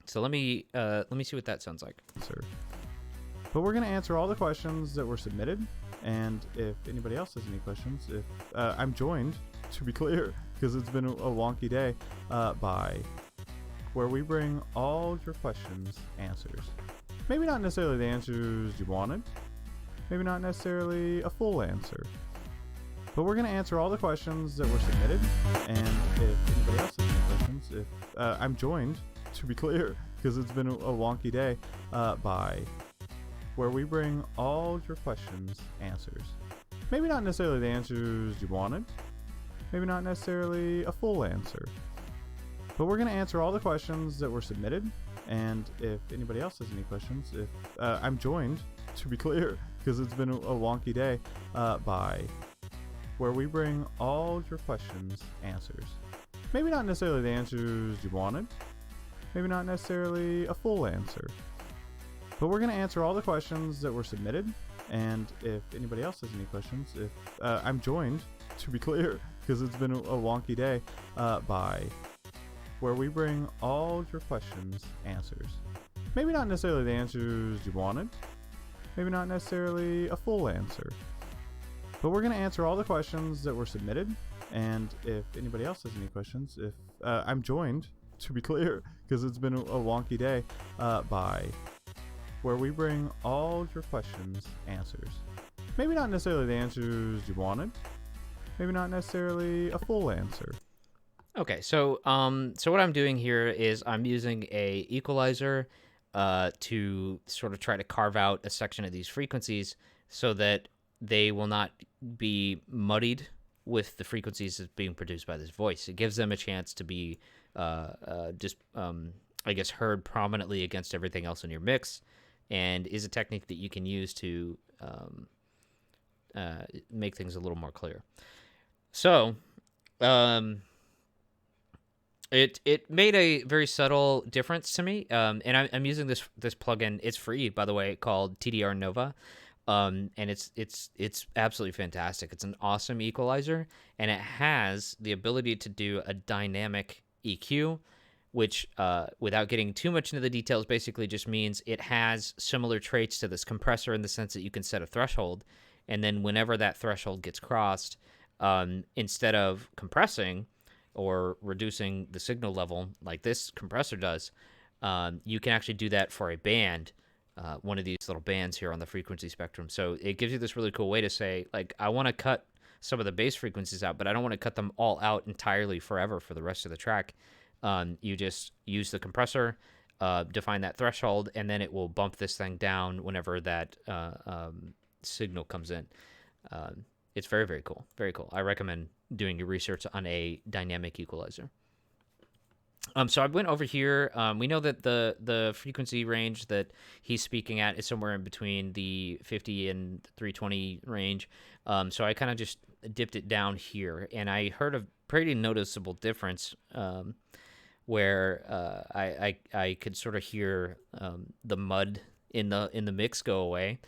So let me see what that sounds like. But we're going to answer all the questions that were submitted, and if anybody else has any questions, if I'm joined, to be clear, because it's been a wonky day, by where we bring all your questions answers. Maybe not necessarily the answers you wanted, maybe not necessarily a full answer, but we're going to answer all the questions that were submitted. And if anybody else has any questions, if I'm joined, to be clear, because it's been a wonky day, by where we bring all your questions answers. Maybe not necessarily the answers you wanted, maybe not necessarily a full answer, but we're going to answer all the questions that were submitted. And if anybody else has any questions, if I'm joined, to be clear, because it's been a wonky day, by where we bring all your questions answers. Maybe not necessarily the answers you wanted, maybe not necessarily a full answer, but we're going to answer all the questions that were submitted. And if anybody else has any questions, if I'm joined, to be clear, because it's been a wonky day, by where we bring all your questions answers. Maybe not necessarily the answers you wanted, maybe not necessarily a full answer, but we're going to answer all the questions that were submitted. And if anybody else has any questions, if I'm joined, to be clear, because it's been a wonky day, by where we bring all your questions answers. Maybe not necessarily the answers you wanted, maybe not necessarily a full answer. Okay, so what I'm doing here is I'm using a equalizer to sort of try to carve out a section of these frequencies so that they will not be muddied with the frequencies that's being produced by this voice. It gives them a chance to be I guess, heard prominently against everything else in your mix, and is a technique that you can use to make things a little more clear. So, it made a very subtle difference to me, and I'm using this plugin. It's free, by the way, called TDR Nova, and it's absolutely fantastic. It's an awesome equalizer, and it has the ability to do a dynamic EQ, which, without getting too much into the details, basically just means it has similar traits to this compressor in the sense that you can set a threshold, and then whenever that threshold gets crossed, instead of compressing or reducing the signal level like this compressor does, you can actually do that for a band, one of these little bands here on the frequency spectrum. So it gives you this really cool way to say, like, I want to cut some of the bass frequencies out, but I don't want to cut them all out entirely forever for the rest of the track. You just use the compressor, define that threshold, and then it will bump this thing down whenever that signal comes in. It's very, very cool. Very cool. I recommend doing your research on a dynamic equalizer. So I went over here. We know that the frequency range that he's speaking at is somewhere in between the 50 and 320 range. So I kind of just dipped it down here, and I heard a pretty noticeable difference where I could sort of hear the mud in the mix go away.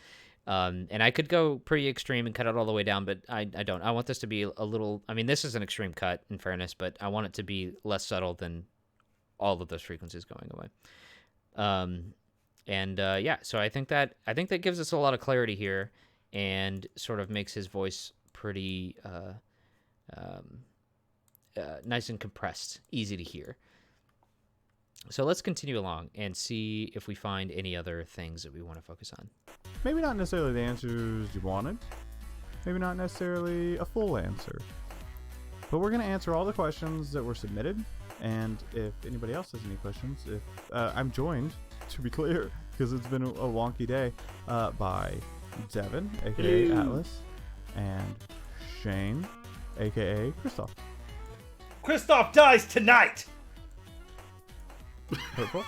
And I could go pretty extreme and cut it all the way down, but I don't. I want this to be a little... I mean, this is an extreme cut, in fairness, but I want it to be less subtle than all of those frequencies going away. Yeah, so I think that gives us a lot of clarity here, and sort of makes his voice pretty nice and compressed, easy to hear. So let's continue along and see if we find any other things that we want to focus on. Maybe not necessarily the answers you wanted. Maybe not necessarily a full answer. But we're going to answer all the questions that were submitted. And if anybody else has any questions, I'm joined, to be clear, because it's been a wonky day, by Devin, a.k.a. Atlas, and Shane, a.k.a. Christoph. Christoph dies tonight! Hurtful.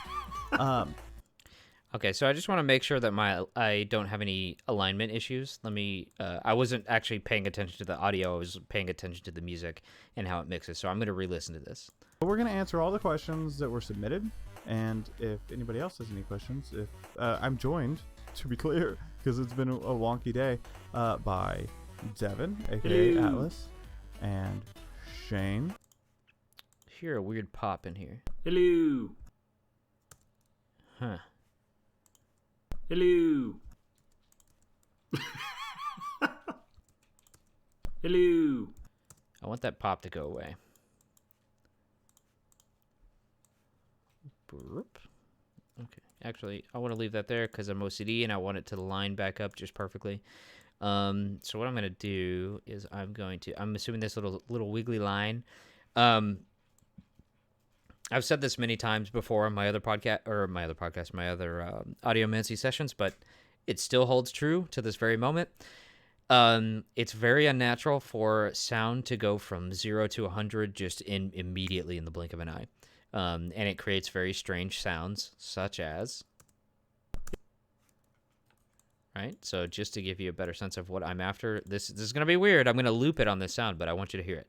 Okay, so I just want to make sure that I don't have any alignment issues. Let me. I wasn't actually paying attention to the audio. I was paying attention to the music and how it mixes. So I'm going to re-listen to this. We're going to answer all the questions that were submitted. And if anybody else has any questions, I'm joined, to be clear, because it's been a wonky day, by Devin, a.k.a. Atlas, and Shane. Hear a weird pop in here. Hello. Huh. Hello. Hello. I want that pop to go away. Burp. Okay. Actually, I want to leave that there because I'm OCD and I want it to line back up just perfectly. So what I'm going to do is I'm assuming this little wiggly line. I've said this many times before on my other Audiomancy sessions, but it still holds true to this very moment. It's very unnatural for sound to go from 0 to 100 just immediately in the blink of an eye. And it creates very strange sounds, such as... Right? So just to give you a better sense of what I'm after, this is going to be weird. I'm going to loop it on this sound, but I want you to hear it.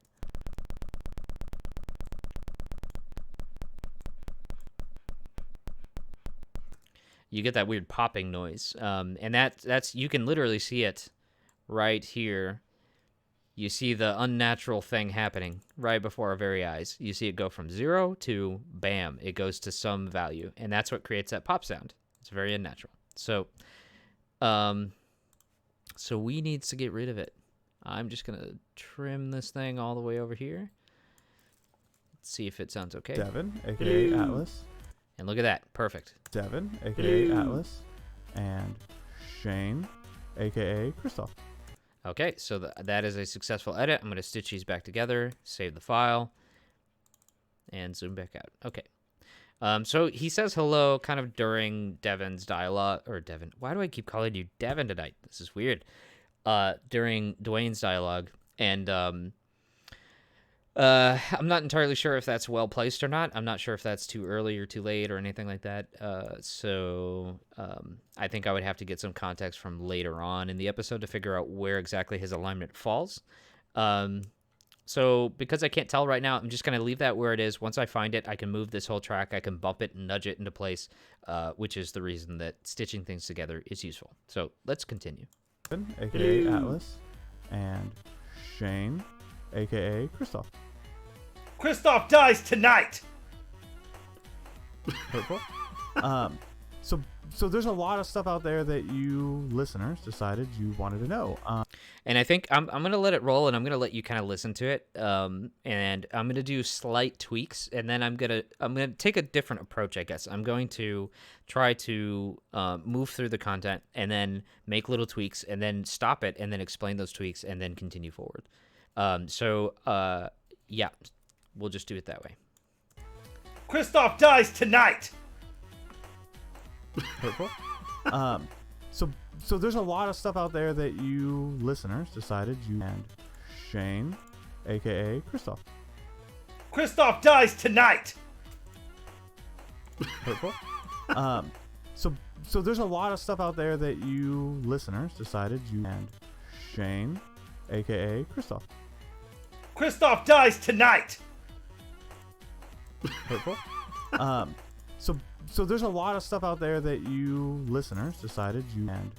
You get that weird popping noise. And that's you can literally see it right here. You see the unnatural thing happening right before our very eyes. You see it go from 0 to bam. It goes to some value. And that's what creates that pop sound. It's very unnatural. So we need to get rid of it. I'm just going to trim this thing all the way over here. Let's see if it sounds okay. Devin, a.k.a. Atlas. And look at that. Perfect. Devin, a.k.a. Atlas, and Shane, a.k.a. Christoph. Okay, so that is a successful edit. I'm going to stitch these back together, save the file, and zoom back out. Okay. So he says hello kind of during Devin's dialogue, or Devin. Why do I keep calling you Devin tonight? This is weird. During Dwayne's dialogue, and I'm not entirely sure if that's well placed or not. I'm not sure if that's too early or too late or anything like that. So I think I would have to get some context from later on in the episode to figure out where exactly his alignment falls. So because I can't tell right now, I'm just going to leave that where it is. Once I find it, I can move this whole track. I can bump it and nudge it into place, which is the reason that stitching things together is useful. So let's continue. A.k.a. Atlas, and Shane, a.k.a. Christoph. Christoph dies tonight! Hurtful. So there's a lot of stuff out there that you listeners decided you wanted to know. And I think I'm going to let it roll, and I'm going to let you kind of listen to it. And I'm going to do slight tweaks, and then I'm going to take a different approach, I guess. I'm going to try to move through the content and then make little tweaks and then stop it and then explain those tweaks and then continue forward. Yeah, we'll just do it that way. Christoph dies tonight! Hurtful. So there's a lot of stuff out there that you listeners decided you and Shane, a.k.a. Christoph. Christoph dies tonight! Hurtful. So there's a lot of stuff out there that you listeners decided you and Shane, a.k.a. Christoph. Christoph dies tonight! Hurtful. So there's a lot of stuff out there that you listeners decided you and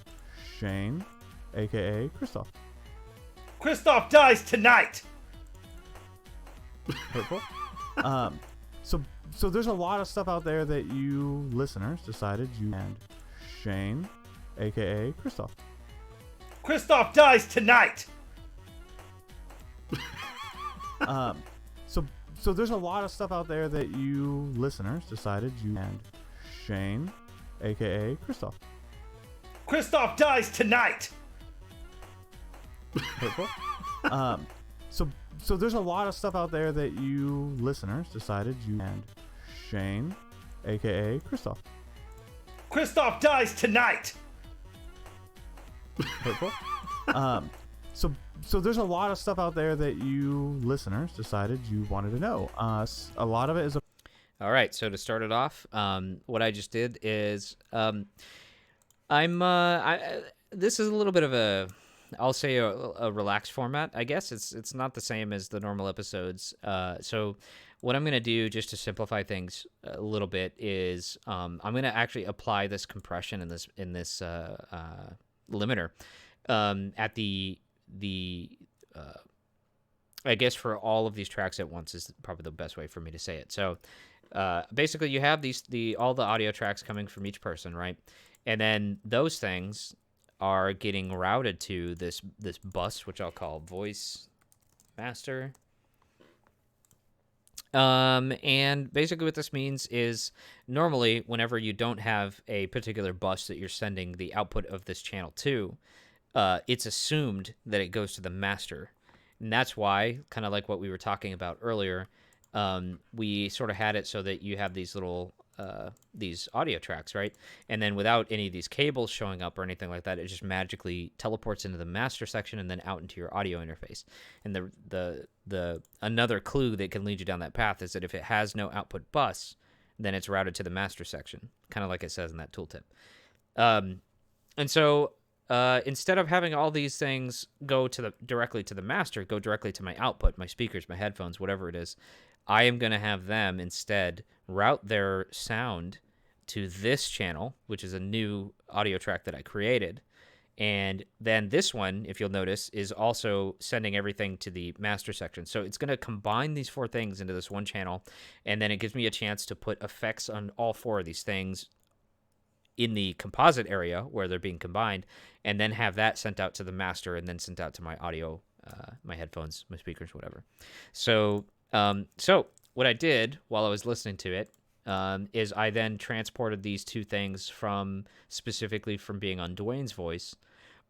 Shane, a.k.a. Christoph. Christoph dies tonight! Hurtful. So there's a lot of stuff out there that you listeners decided you and Shane, a.k.a. Christoph. Kristoff dies tonight. So there's a lot of stuff out there that you listeners decided you and Shane, aka Kristoff. Kristoff dies tonight. Hurtful. So there's a lot of stuff out there that you listeners decided you and Shane, aka Kristoff. Kristoff dies tonight. Hurtful. So there's a lot of stuff out there that you listeners decided you wanted to know. A lot of it is All right, so to start it off, what I just did is this is a little bit of a, I'll say a relaxed format. I guess it's not the same as the normal episodes. So what I'm gonna do, just to simplify things a little bit, is I'm gonna actually apply this compression in this limiter at the I guess for all of these tracks at once is probably the best way for me to say it. So basically, you have all the audio tracks coming from each person, right? And then those things are getting routed to this bus, which I'll call voice master. And basically what this means is normally whenever you don't have a particular bus that you're sending the output of this channel to, it's assumed that it goes to the master. And that's why, kind of like what we were talking about earlier, we sort of had it so that you have these little these audio tracks, right? And then without any of these cables showing up or anything like that, it just magically teleports into the master section and then out into your audio interface. And the another clue that can lead you down that path is that if it has no output bus, then it's routed to the master section, kind of like it says in that tooltip. And so instead of having all these things go directly to the master, go directly to my output, my speakers, my headphones, whatever it is, I am going to have them instead route their sound to this channel, which is a new audio track that I created. And then this one, if you'll notice, is also sending everything to the master section. So it's going to combine these four things into this one channel, and then it gives me a chance to put effects on all four of these things in the composite area where they're being combined, and then have that sent out to the master and then sent out to my audio, my headphones, my speakers, whatever. So what I did while I was listening to it is I then transported these two things specifically from being on Dwayne's voice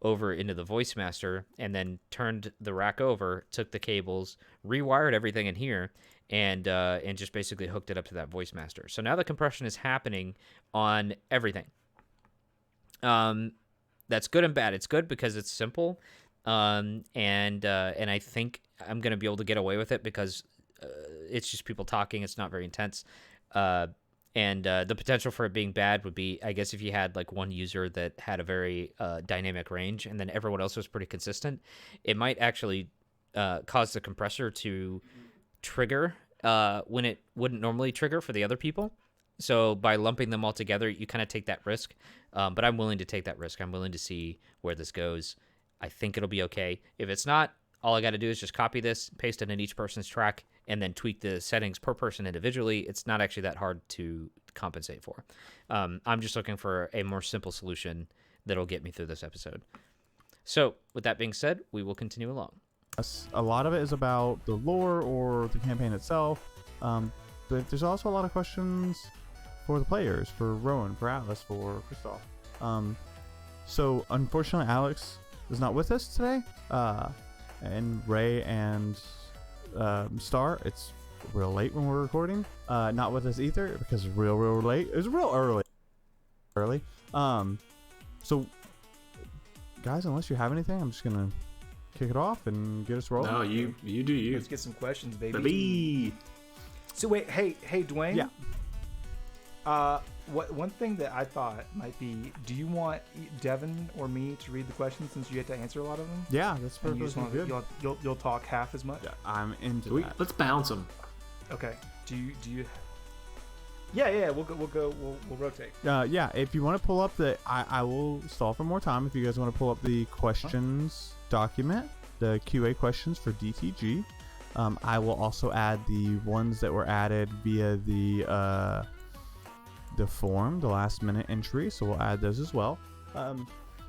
over into the voice master, and then turned the rack over, took the cables, rewired everything in here, and just basically hooked it up to that voice master. So now the compression is happening on everything. That's good and bad. It's good because it's simple, and I think I'm gonna be able to get away with it because it's just people talking. It's not very intense. And the potential for it being bad would be, I guess, if you had like one user that had a very dynamic range and then everyone else was pretty consistent, it might actually cause the compressor to trigger when it wouldn't normally trigger for the other people. So by lumping them all together, you kind of take that risk. But I'm willing to take that risk. I'm willing to see where this goes. I think it'll be okay. If it's not, all I got to do is just copy this, paste it in each person's track, and then tweak the settings per person individually. It's not actually that hard to compensate for. I'm just looking for a more simple solution that'll get me through this episode. So with that being said, we will continue along. a lot of it is about the lore or the campaign itself, but there's also a lot of questions for the players, for Rowan, for Atlas, for Kristoff. So unfortunately, Alex is not with us today, and Ray and Star, it's real late when we're recording. Not with us either because it's real late. It was real early. So guys, unless you have anything, I'm just gonna kick it off and get us rolling. No, you do you. Let's get some questions, baby. Baby. So wait, hey, Dwayne. Yeah. One thing that I thought might be, do you want Devin or me to read the questions since you had to answer a lot of them? Yeah, that's And you perfectly just want, good. you'll talk half as much. Yeah, I'm into that. Let's bounce them. Okay. Do you? Yeah. We'll rotate. Yeah, if you want to pull up I will stall for more time. If you guys want to pull up the questions document, the QA questions for DTG, I will also add the ones that were added via the form, the last minute entry. So we'll add those as well.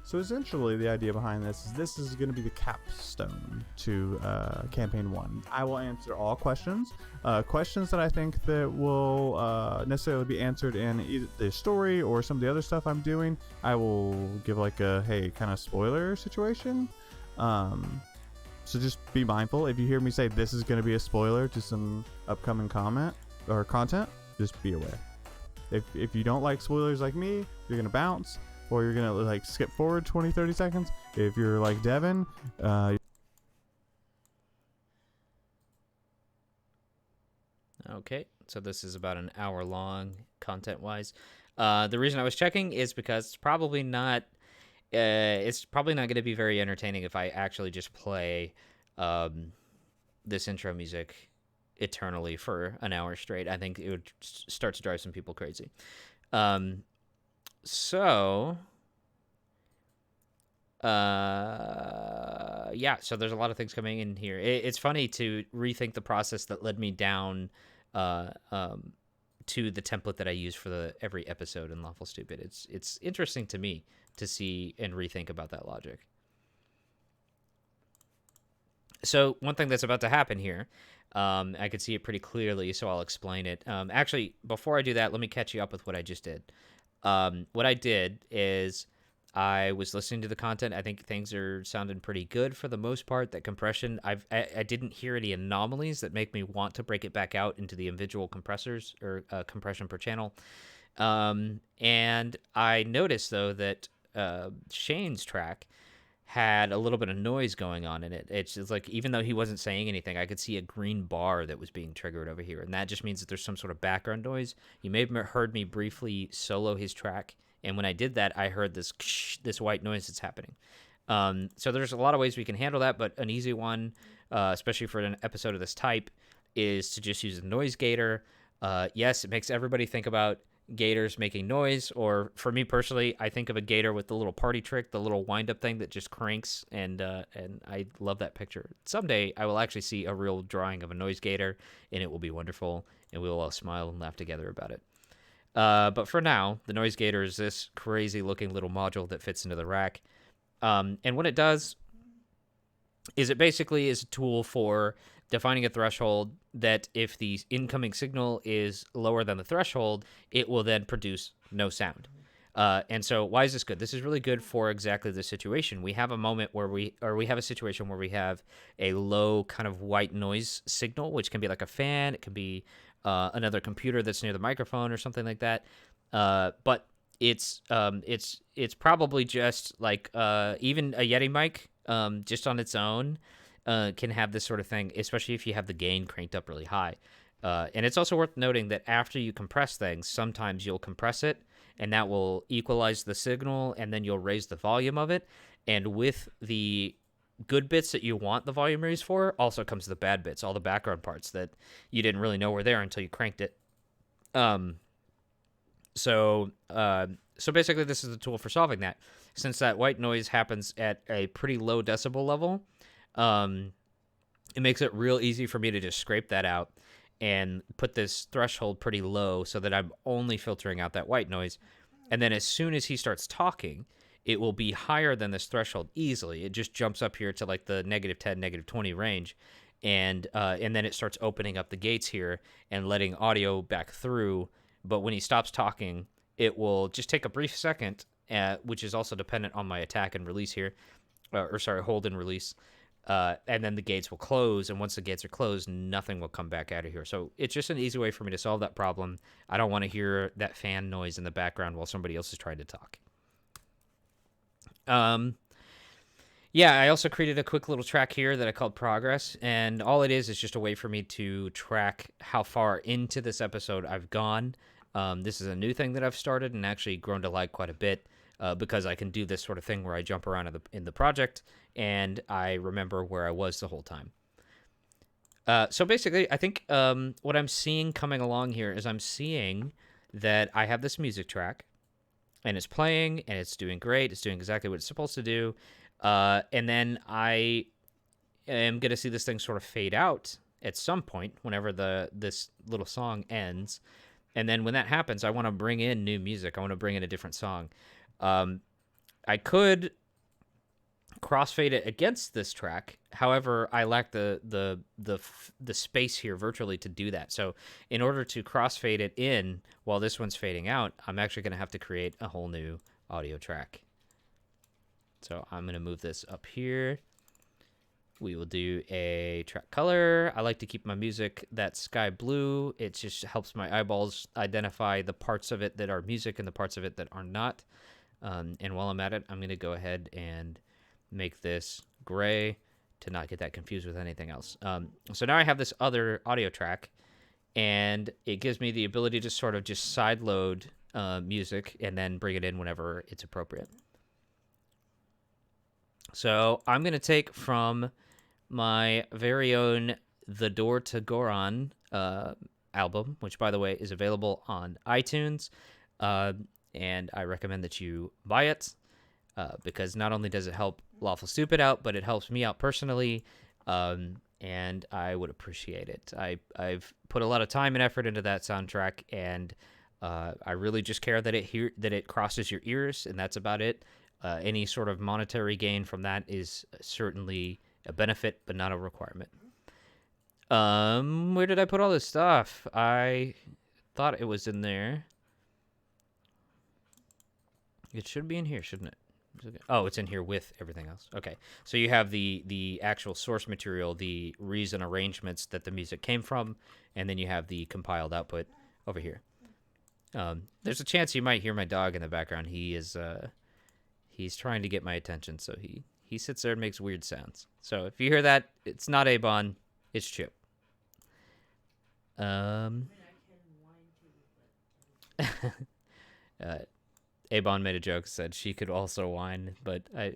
So essentially, the idea behind this is going to be the capstone to campaign 1. I will answer all questions. Questions that I think that will necessarily be answered in either the story or some of the other stuff I'm doing. I will give like a kind of spoiler situation. So just be mindful. If you hear me say this is going to be a spoiler to some upcoming comment or content, just be aware. If you don't like spoilers like me, you're going to bounce, or you're going to like skip forward 20-30 seconds. If you're like Devin, Okay, so this is about an hour long content-wise. The reason I was checking is because it's probably not going to be very entertaining if I actually just play this intro music eternally for an hour straight. I think it would start to drive some people crazy. So there's a lot of things coming in here. It's funny to rethink the process that led me down to the template that I use for every episode in Lawful Stupid. It's interesting to me to see and rethink about that logic. So one thing that's about to happen here, I could see it pretty clearly, so I'll explain it. Actually, before I do that, let me catch you up with what I just did. What I did is I was listening to the content. I think things are sounding pretty good for the most part. That compression, I didn't hear any anomalies that make me want to break it back out into the individual compressors or compression per channel. And I noticed, though, that Shane's track had a little bit of noise going on in it. It's just like, even though he wasn't saying anything, I could see a green bar that was being triggered over here. And that just means that there's some sort of background noise. You may have heard me briefly solo his track. And when I did that, I heard this white noise that's happening. So there's a lot of ways we can handle that, but an easy one, especially for an episode of this type, is to just use a noise gator. Yes, it makes everybody think about gators making noise, or for me personally, I think of a gator with the little party trick, the little wind-up thing that just cranks, and I love that picture. Someday, I will actually see a real drawing of a noise gator, and it will be wonderful, and we will all smile and laugh together about it. But for now, the noise gator is this crazy-looking little module that fits into the rack, and what it does is it basically is a tool for defining a threshold that if the incoming signal is lower than the threshold, it will then produce no sound. And so why is this good? This is really good for exactly this situation. We have a moment where we have a situation where we have a low kind of white noise signal, which can be like a fan. It can be another computer that's near the microphone or something like that. But it's probably just like even a Yeti mic just on its own can have this sort of thing, especially if you have the gain cranked up really high. And it's also worth noting that after you compress things, sometimes you'll compress it, and that will equalize the signal, and then you'll raise the volume of it. And with the good bits that you want the volume raised for, also comes the bad bits, all the background parts that you didn't really know were there until you cranked it. So basically, this is a tool for solving that. Since that white noise happens at a pretty low decibel level, it makes it real easy for me to just scrape that out and put this threshold pretty low so that I'm only filtering out that white noise. And then as soon as he starts talking, it will be higher than this threshold easily. It just jumps up here to like the -10, -20 range. And then it starts opening up the gates here and letting audio back through. But when he stops talking, it will just take a brief second, which is also dependent on my attack and release here, hold and release. And then the gates will close, and once the gates are closed, nothing will come back out of here. So it's just an easy way for me to solve that problem. I don't want to hear that fan noise in the background while somebody else is trying to talk. I also created a quick little track here that I called Progress, and all it is just a way for me to track how far into this episode I've gone. This is a new thing that I've started and actually grown to like quite a bit. Because I can do this sort of thing where I jump around in the project and I remember where I was the whole time. So basically, I think what I'm seeing coming along here is I'm seeing that I have this music track and it's playing and it's doing great. It's doing exactly what it's supposed to do. And then I am going to see this thing sort of fade out at some point whenever this little song ends. And then when that happens, I want to bring in new music. I want to bring in a different song. I could crossfade it against this track. However, I lack the space here virtually to do that. So in order to crossfade it in while this one's fading out, I'm actually going to have to create a whole new audio track. So I'm going to move this up here. We will do a track color. I like to keep my music that sky blue. It just helps my eyeballs identify the parts of it that are music and the parts of it that are not. And while I'm at it, I'm going to go ahead and make this gray to not get that confused with anything else. So now I have this other audio track, and it gives me the ability to sort of just sideload music and then bring it in whenever it's appropriate. So I'm going to take from my very own The Door to Goron album, which, by the way, is available on iTunes, and I recommend that you buy it because not only does it help Lawful Stupid out, but it helps me out personally, and I would appreciate it. I've put a lot of time and effort into that soundtrack, and I really just care that it crosses your ears, and that's about it. Any sort of monetary gain from that is certainly a benefit, but not a requirement. Where did I put all this stuff? I thought it was in there. It should be in here, shouldn't it? Oh, it's in here with everything else. Okay, so you have the actual source material, the reason arrangements that the music came from, and then you have the compiled output over here. There's a chance you might hear my dog in the background. He's trying to get my attention, so he sits there and makes weird sounds. So if you hear that, it's not Abon, it's Chip. Abon made a joke, said she could also whine, but I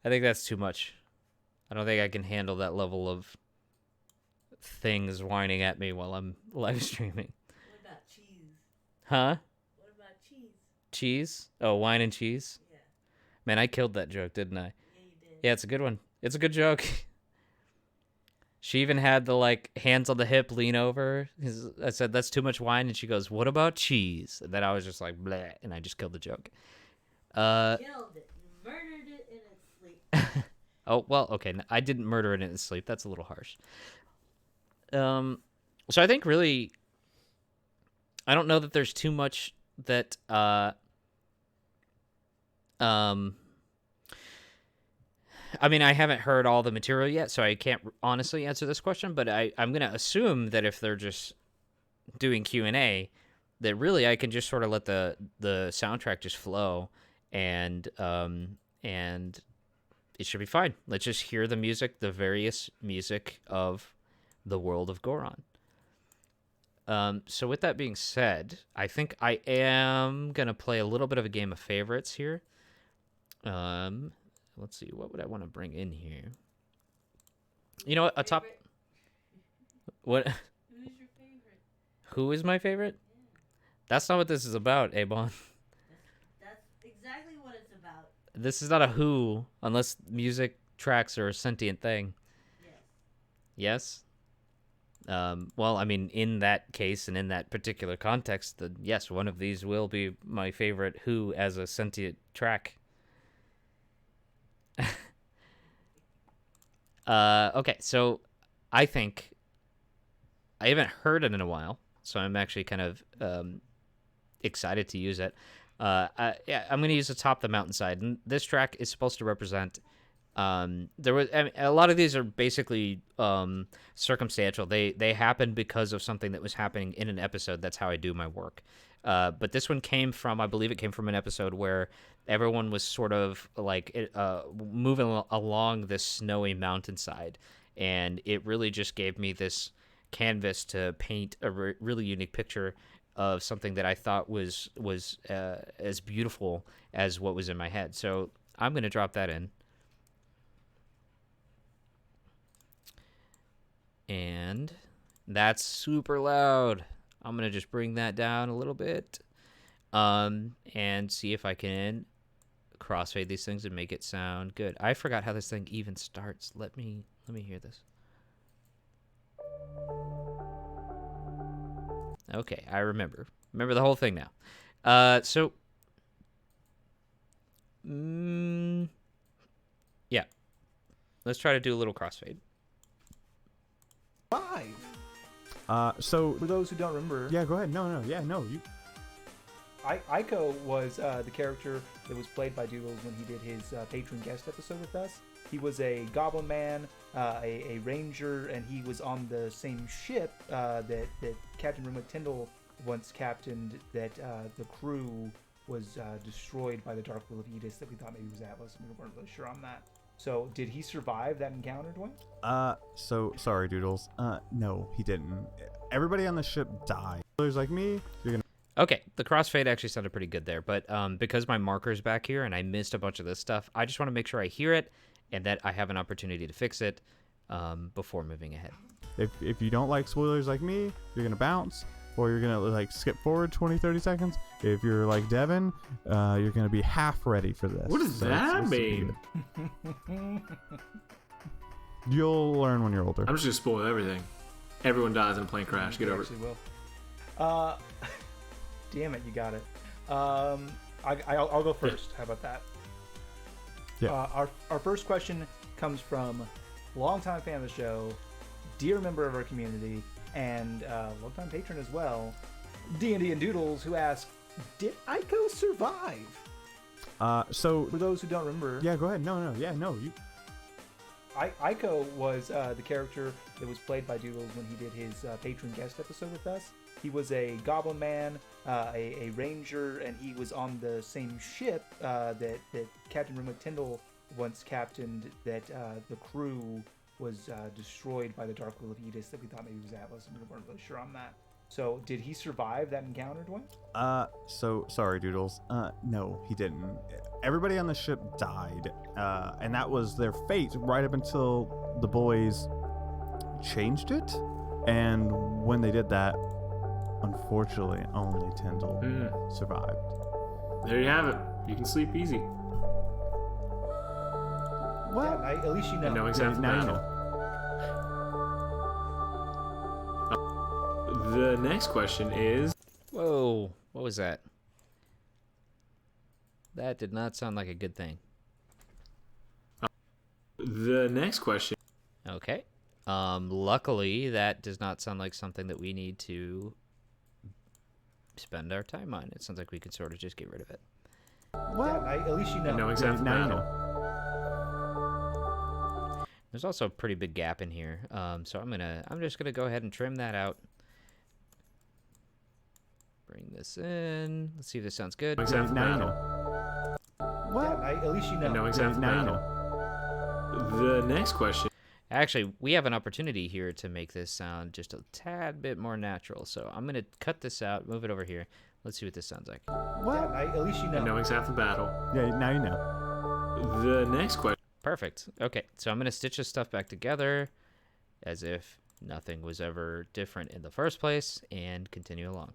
think that's too much. I don't think I can handle that level of things whining at me while I'm live streaming. What about cheese? Huh? What about cheese? Cheese? Oh, wine and cheese? Yeah. Man, I killed that joke, didn't I? Yeah, you did. Yeah, it's a good one. It's a good joke. She even had the, hands on the hip, lean over. I said, that's too much wine. And she goes, what about cheese? And then I was just like, bleh. And I just killed the joke. Killed it. You murdered it in its sleep. Oh, well, okay. I didn't murder it in its sleep. That's a little harsh. So I think really, I don't know that there's too much that, I mean, I haven't heard all the material yet, so I can't honestly answer this question, but I'm going to assume that if they're just doing Q&A, that really I can just sort of let the soundtrack just flow, and it should be fine. Let's just hear the music, the various music of the world of Goron. So with that being said, I think I am going to play a little bit of a game of favorites here. Let's see, what would I want to bring in here? You know what? What? Who's your favorite? Who is my favorite? Yeah. That's not what this is about, Abon. That's exactly what it's about. This is not a who, unless music tracks are a sentient thing. Yes. Yes? Well, I mean, in that case and in that particular context, yes, one of these will be my favorite who as a sentient track. Okay, so I think I haven't heard it in a while, so I'm actually kind of excited to use it. I'm going to use Atop the Mountainside, and this track is supposed to represent. A lot of these are basically circumstantial. They happened because of something that was happening in an episode. That's how I do my work. But this one came from, I believe it came from an episode where everyone was sort of moving along this snowy mountainside, and it really just gave me this canvas to paint a really unique picture of something that I thought was as beautiful as what was in my head. So I'm going to drop that in. And that's super loud. I'm going to just bring that down a little bit and see if I can crossfade these things and make it sound good. I forgot how this thing even starts. Let me hear this. Okay, I remember the whole thing now. So Yeah. Let's try to do a little crossfade. 5. So For those who don't remember, yeah, go ahead. No, you. Aiko was the character that was played by Doodles when he did his patron guest episode with us. He was a goblin man, a ranger, and he was on the same ship that Captain Renwick Tyndall once captained, that the crew was destroyed by the Dark Will of Edis that we thought maybe was Atlas, and we weren't really sure on that. So, did he survive that encounter, Dwayne? So sorry, Doodles. No, he didn't. Everybody on the ship died. There's like me. You're gonna. Okay, the crossfade actually sounded pretty good there, but because my marker's back here and I missed a bunch of this stuff, I just want to make sure I hear it and that I have an opportunity to fix it before moving ahead. If you don't like spoilers like me, you're gonna bounce, or you're gonna like skip forward 20-30 seconds. If you're like Devin, you're gonna be half ready for this. What does that mean? You'll learn when you're older. I'm just gonna spoil everything. Everyone dies in a plane crash. Get over it. Actually will. Damn it, you got it. I'll go first. How about that? Yeah. Our first question comes from longtime fan of the show, dear member of our community, and longtime patron as well, D&D and Doodles, who asked, did Aiko survive? So For those who don't remember, yeah, go ahead. No, you. Aiko was the character that was played by Doodles when he did his patron guest episode with us. He was a goblin man, a ranger, and he was on the same ship that Captain Renwick Tyndall once captained, that the crew was destroyed by the Dark Will of Edis that we thought maybe was Atlas, and we weren't really sure on that. So, did he survive that encounter, Dwayne? So sorry, Doodles. No, he didn't. Everybody on the ship died, and that was their fate right up until the boys changed it. And when they did that, unfortunately, only Tyndall survived. There you have it. You can sleep easy. Well, Yeah, at least you know. And no exam for now you battle. know. The next question is... Whoa, what was that? That did not sound like a good thing. The next question... Okay. Luckily, that does not sound like something that we need to spend our time on. It sounds like we could sort of just get rid of it. Yeah, at least you know. And no exam for now you battle. know. There's also a pretty big gap in here, so I'm just gonna go ahead and trim that out. Bring this in. Let's see if this sounds good. No exam for Now you battle. know. Yeah, at least you know. And no exam for Now you battle. The next question... Actually, we have an opportunity here to make this sound just a tad bit more natural. So I'm gonna cut this out, move it over here. Let's see what this sounds like. Yeah, at least you know. And no exam for battle. Yeah, now you know. The next question... Perfect. Okay, so I'm gonna stitch this stuff back together as if nothing was ever different in the first place, and continue along.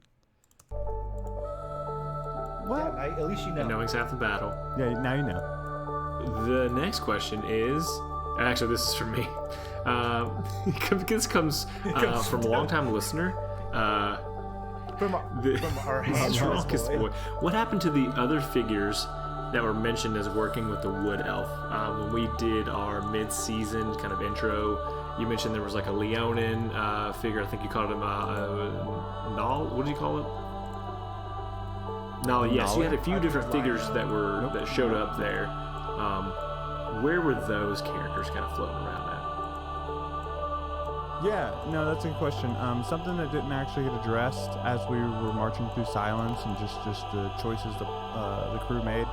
Yeah, at least you know. And no exam for battle. Yeah, now you know. The next question is... Actually, this is from me. This comes from a longtime listener. From our The strongest boy. boy. What happened to the other figures that were mentioned as working with the wood elf? When we did our mid-season kind of intro, you mentioned there was like a Leonin figure. I think you called him Null. What did you call it? No, yes. You had a few different figures that showed up there. Where were those characters kind of floating around at? Yeah, no, that's a good question. Something that didn't actually get addressed as we were marching through Silence and just the choices the crew made.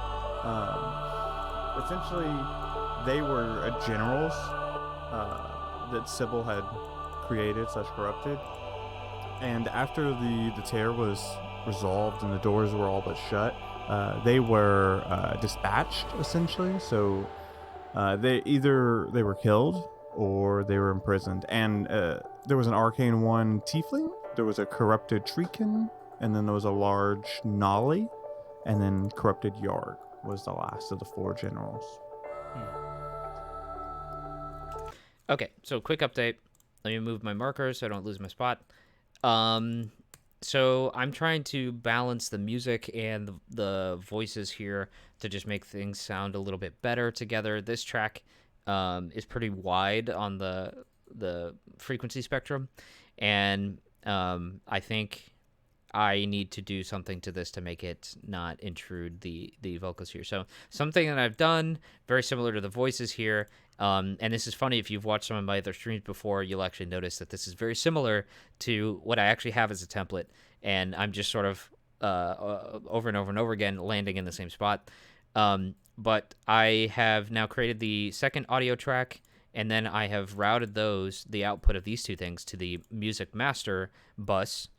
Essentially, they were generals that Sybil had created / corrupted. And after the tear was resolved and the doors were all but shut, they were dispatched, essentially. So they were killed or they were imprisoned. And there was an Arcane 1 Tiefling, there was a corrupted Treekin, and then there was a large Nolly, and then corrupted Yarg was the last of the 4 generals. Okay, so quick update. Let me move my marker so I don't lose my spot. So I'm trying to balance the music and the voices here to just make things sound a little bit better together. This track is pretty wide on the frequency spectrum, and I think I need to do something to this to make it not intrude the vocals here. So something that I've done very similar to the voices here. And this is funny, if you've watched some of my other streams before, you'll actually notice that this is very similar to what I actually have as a template. And I'm just sort of over and over and over again landing in the same spot. But I have now created the second audio track, and then I have routed the output of these two things, to the music master bus,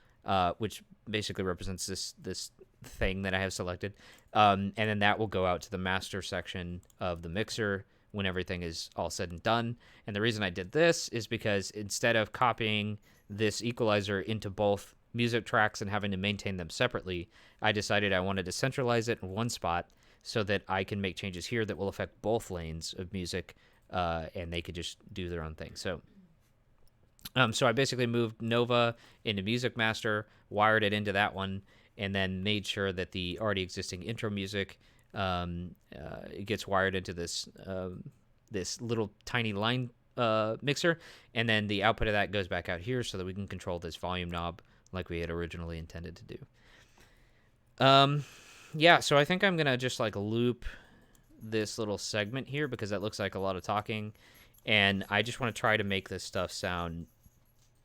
which basically represents this thing that I have selected. And then that will go out to the master section of the mixer when everything is all said and done. And the reason I did this is because instead of copying this equalizer into both music tracks and having to maintain them separately, I decided I wanted to centralize it in one spot so that I can make changes here that will affect both lanes of music, and they could just do their own thing. So I basically moved Nova into Music Master, wired it into that one, and then made sure that the already existing intro music it gets wired into this this little tiny line mixer, and then the output of that goes back out here so that we can control this volume knob like we had originally intended to do. Yeah, so I think I'm gonna just like loop this little segment here because that looks like a lot of talking, and I just want to try to make this stuff sound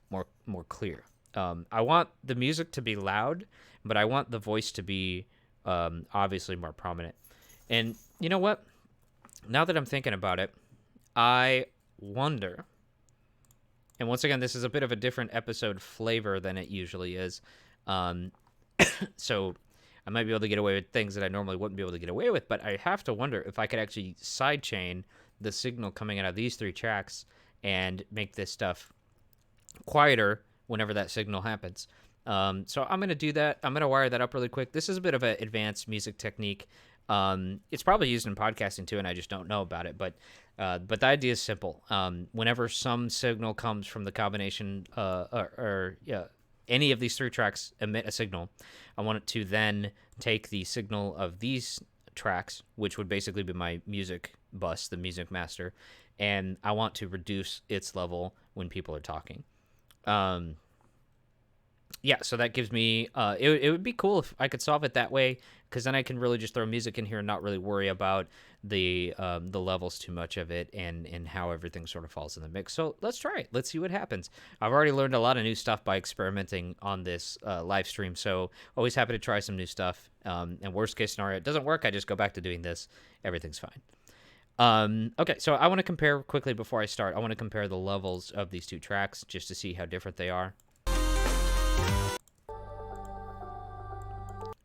more clear. I want the music to be loud, but I want the voice to be obviously more prominent. And you know what? Now that I'm thinking about it, I wonder, and once again, this is a bit of a different episode flavor than it usually is, so I might be able to get away with things that I normally wouldn't be able to get away with, but I have to wonder if I could actually sidechain the signal coming out of these three tracks and make this stuff quieter whenever that signal happens. So I'm going to do that. I'm going to wire that up really quick. This is a bit of an advanced music technique. It's probably used in podcasting too, and I just don't know about it. But the idea is simple. Whenever some signal comes from the combination, any of these three tracks emit a signal, I want it to then take the signal of these tracks, which would basically be my music bus, the music master, and I want to reduce its level when people are talking. Yeah, so that gives me, it would be cool if I could solve it that way, because then I can really just throw music in here and not really worry about the levels too much of it and how everything sort of falls in the mix. So let's try it. Let's see what happens. I've already learned a lot of new stuff by experimenting on this live stream, so always happy to try some new stuff. And worst case scenario, it doesn't work, I just go back to doing this. Everything's fine. Okay, so I want to compare quickly before I start. I want to compare the levels of these two tracks just to see how different they are.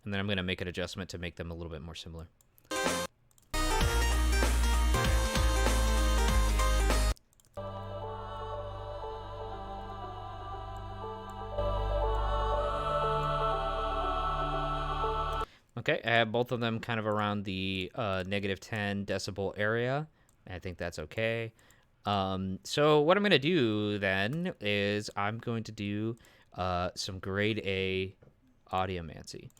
And then I'm going to make an adjustment to make them a little bit more similar. Okay, I have both of them kind of around the negative 10 decibel area. I think that's okay. So what I'm going to do then is I'm going to do some grade A audiomancy.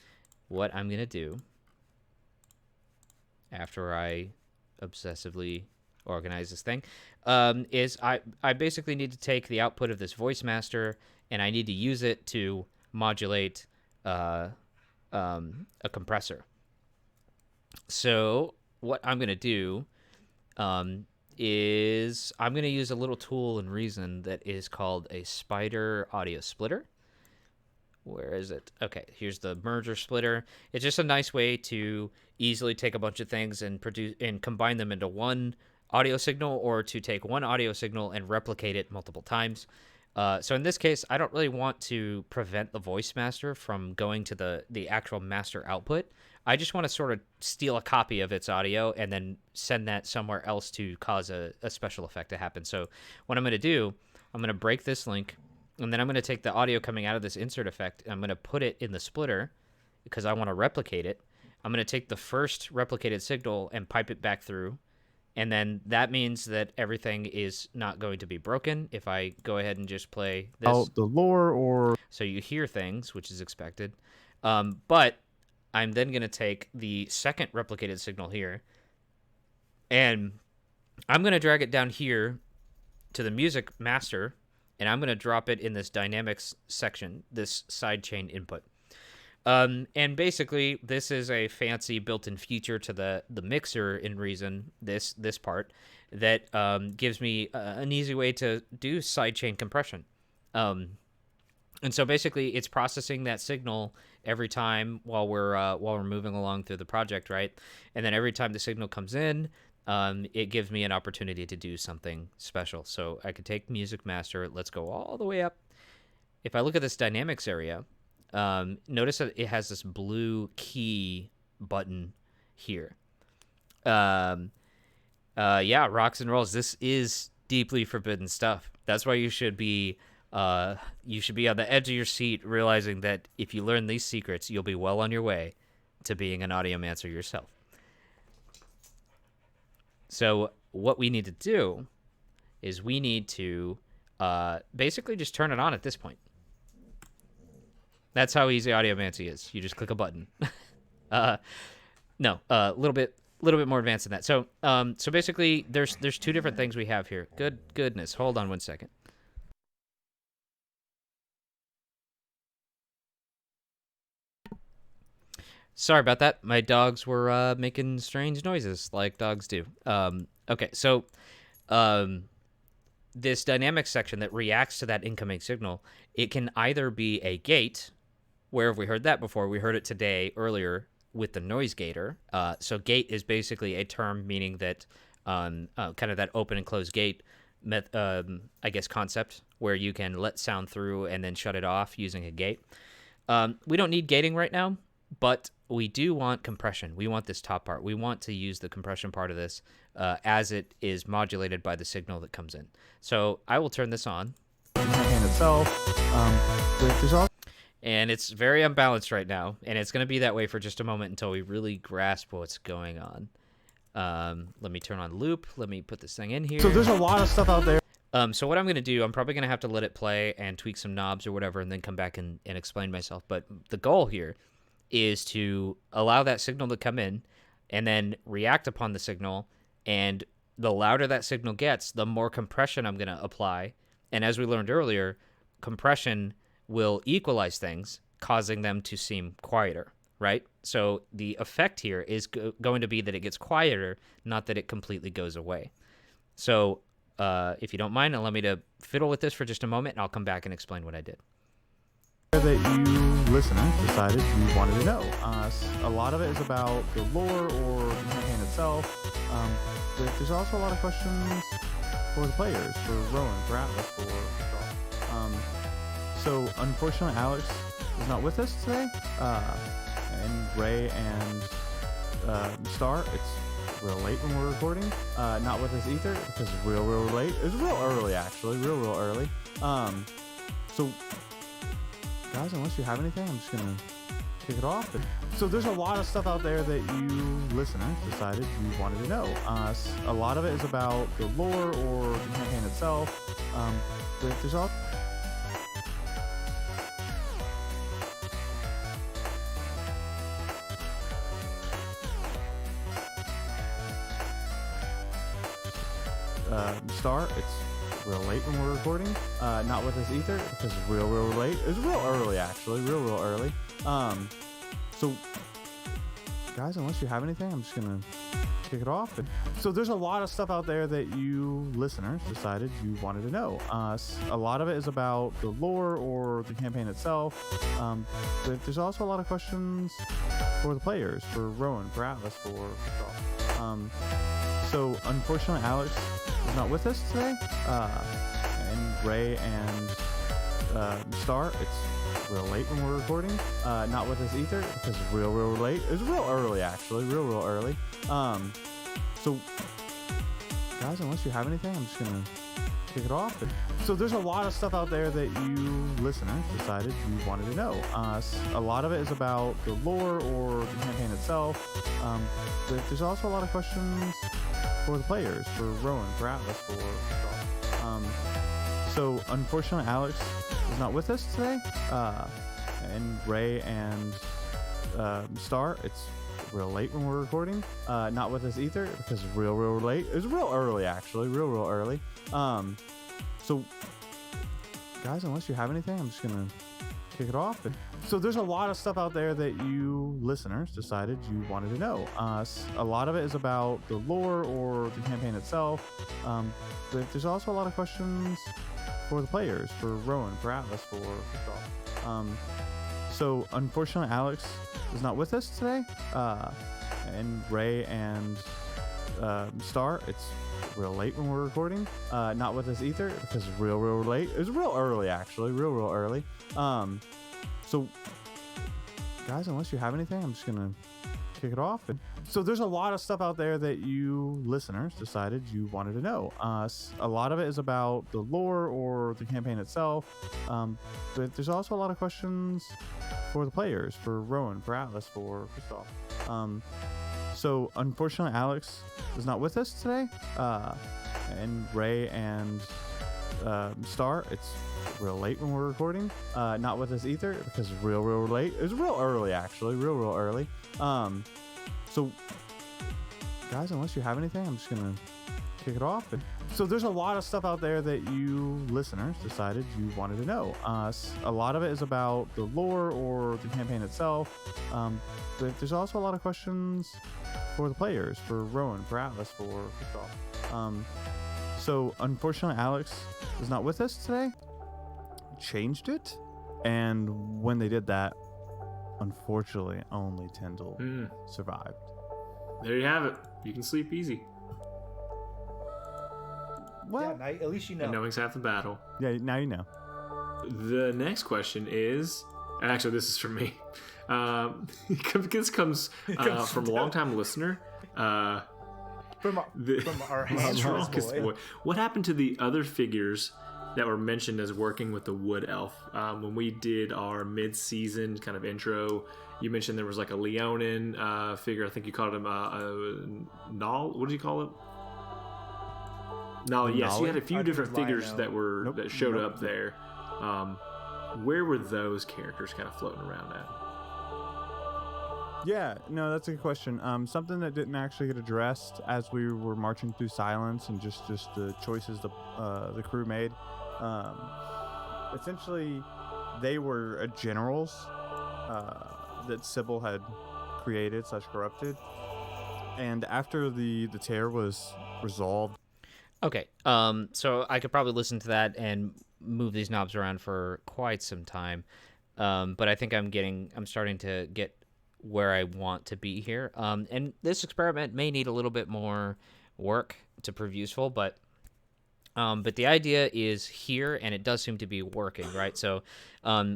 What I'm going to do after I obsessively organize this thing is I basically need to take the output of this voice master and I need to use it to modulate a compressor. So what I'm going to do is I'm going to use a little tool in Reason that is called a spider audio splitter. Where is it? Okay, here's the merger splitter. It's just a nice way to easily take a bunch of things and produce and combine them into one audio signal, or to take one audio signal and replicate it multiple times. So in this case, I don't really want to prevent the voice master from going to the actual master output. I just want to sort of steal a copy of its audio and then send that somewhere else to cause a special effect to happen. So what I'm going to do, I'm going to break this link, and then I'm going to take the audio coming out of this insert effect, and I'm going to put it in the splitter because I want to replicate it. I'm going to take the first replicated signal and pipe it back through, And then that means that everything is not going to be broken if I go ahead and just play this. Out the lore or... So you hear things, which is expected. But I'm then going to take the second replicated signal here, and I'm going to drag it down here to the music master, and I'm going to drop it in this dynamics section, this sidechain input. And basically, this is a fancy built-in feature to the mixer in Reason, this part, that gives me an easy way to do sidechain compression. And so basically, it's processing that signal every time while we're moving along through the project, right? And then every time the signal comes in, it gives me an opportunity to do something special. So I could take Music Master. Let's go all the way up. If I look at this dynamics area, notice that it has this blue key button here. Yeah, rocks and rolls. This is deeply forbidden stuff. That's why you should be on the edge of your seat, realizing that if you learn these secrets, you'll be well on your way to being an audiomancer yourself. So what we need to do is we need to basically just turn it on at this point. That's how easy audiomancy is. You just click a button. No, a little bit more advanced than that. So so basically, there's two different things we have here. Goodness, hold on one second. Sorry about that. My dogs were making strange noises like dogs do. Okay, so this dynamics section that reacts to that incoming signal, it can either be a gate. Where have we heard that before? We heard it today earlier with the noise gator. So gate is basically a term meaning that kind of that open and close gate, I guess, concept where you can let sound through and then shut it off using a gate. We don't need gating right now, but we do want compression. We want this top part. We want to use the compression part of this as it is modulated by the signal that comes in. So I will turn this on. And itself, there's also... And it's very unbalanced right now, and it's going to be that way for just a moment until we really grasp what's going on. Let me turn on loop. Let me put this thing in here. So there's a lot of stuff out there. So what I'm going to do, I'm probably going to have to let it play and tweak some knobs or whatever and then come back and explain myself. But the goal here is to allow that signal to come in and then react upon the signal. And the louder that signal gets, the more compression I'm going to apply. And as we learned earlier, compression will equalize things, causing them to seem quieter, right? So the effect here is going to be that it gets quieter, not that it completely goes away. So if you don't mind, allow me to fiddle with this for just a moment, and I'll come back and explain what I did. That you listeners decided you wanted to know. A lot of it is about the lore or the campaign itself. But there's also a lot of questions for the players, for Rowan, for Atlas, for Shaw. So unfortunately, Alex is not with us today, and Ray and Star. It's real late when we're recording. Not with us either because it's real late. It's real early actually, real early. So guys, unless you have anything, I'm just gonna kick it off. So there's a lot of stuff out there that you listeners decided you wanted to know. A lot of it is about the lore or the campaign itself. But there's also Star. It's real late when we're recording. Not with us either because it's real late. It's real early actually, real early. So guys, unless you have anything, I'm just gonna kick it off. So there's a lot of stuff out there that you listeners decided you wanted to know. A lot of it is about the lore or the campaign itself. But there's also a lot of questions for the players, for Rowan, for Atlas, for Shaw. So unfortunately, Alex is not with us today, and Ray and Star. It's real late when we're recording. Not with us either because it's real late. It's real early actually, real early. So guys, unless you have anything, I'm just gonna kick it off. So there's a lot of stuff out there that you listeners decided you wanted to know. A lot of it is about the lore or the campaign itself. But there's also a lot of questions for the players, for Rowan, for Atlas, for so unfortunately Alex is not with us today, and Ray and Star, it's real late when we're recording, not with us either because it's real late. It was real early, actually, real early. So guys, unless you have anything, I'm just gonna kick it off. So there's a lot of stuff out there that you listeners decided you wanted to know. A lot of it is about the lore or the campaign itself, but there's also a lot of questions for the players, for Rowan, for Atlas, for Star. So unfortunately Alex is not with us today, and Ray and Star, it's real late when we're recording, not with us either because it's real late. It was real early, actually, real early. So guys, unless you have anything, I'm just gonna kick it off. So there's a lot of stuff out there that you listeners decided you wanted to know. A lot of it is about the lore or the campaign itself, but there's also a lot of questions for the players, for Rowan, for Atlas, for Christoph. So unfortunately Alex is not with us today, and Ray and Star, it's real late when we're recording, not with us either because it's real late. It was real early, actually, real early. So guys, unless you have anything, I'm just gonna kick it off. So there's a lot of stuff out there that you listeners decided you wanted to know. A lot of it is about the lore or the campaign itself, but there's also a lot of questions for the players, for Rowan, for Atlas, for Christoph. So unfortunately Alex is not with us today. Changed it, and when they did that, unfortunately only Tyndall survived. There you have it. You can sleep easy. Well, Yeah, at least you know. And knowing's half the battle. yeah, now you know. The next question is, and actually this is from me. This comes from a longtime listener. From our hands Raucous boy. boy. What happened to the other figures that were mentioned as working with the Wood Elf? When we did our mid-season kind of intro, you mentioned there was like a Leonin figure. I think you called him Null. What did you call it? No, yes, you had a few different figures that showed up there. Where were those characters kind of floating around at? Yeah, no, that's a good question. Something that didn't actually get addressed as we were marching through Silence and just the choices the crew made. Essentially, they were generals that Sybil had created / corrupted, and after the tear was resolved. Okay, so I could probably listen to that and move these knobs around for quite some time, but I think I'm starting to get where I want to be here. And this experiment may need a little bit more work to prove useful, but the idea is here, and it does seem to be working, right? So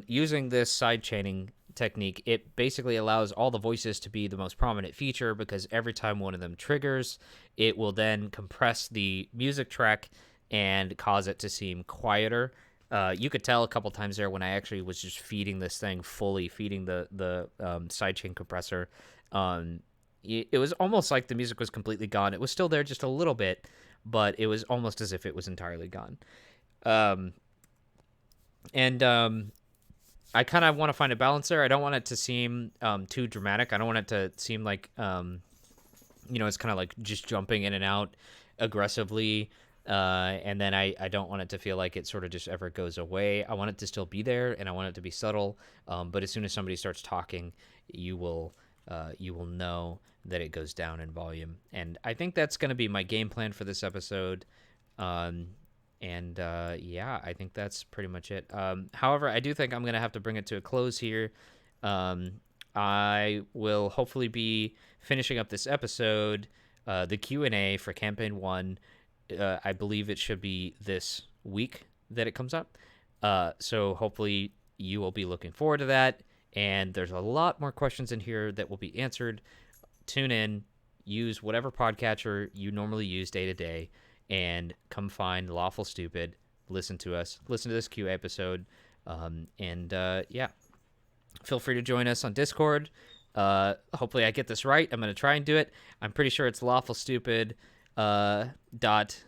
using this side chaining technique, it basically allows all the voices to be the most prominent feature, because every time one of them triggers, it will then compress the music track and cause it to seem quieter. You could tell a couple times there when I actually was just feeding this thing fully, feeding the sidechain compressor. It was almost like the music was completely gone. It was still there just a little bit, but it was almost as if it was entirely gone. I kind of want to find a balance there. I don't want it to seem too dramatic. I don't want it to seem like, it's kind of like just jumping in and out aggressively. And then I don't want it to feel like it sort of just ever goes away. I want it to still be there, and I want it to be subtle. But as soon as somebody starts talking, you will know that it goes down in volume. And I think that's going to be my game plan for this episode. I think that's pretty much it. However, I do think I'm going to have to bring it to a close here. I will hopefully be finishing up this episode, the Q&A for Campaign 1. I believe it should be this week that it comes up. So hopefully you will be looking forward to that. And there's a lot more questions in here that will be answered. Tune in, use whatever podcatcher you normally use day to day, and come find Lawful Stupid. Listen to us. Listen to this Q episode. Feel free to join us on Discord. Hopefully I get this right. I'm going to try and do it. I'm pretty sure it's Lawful Stupid dot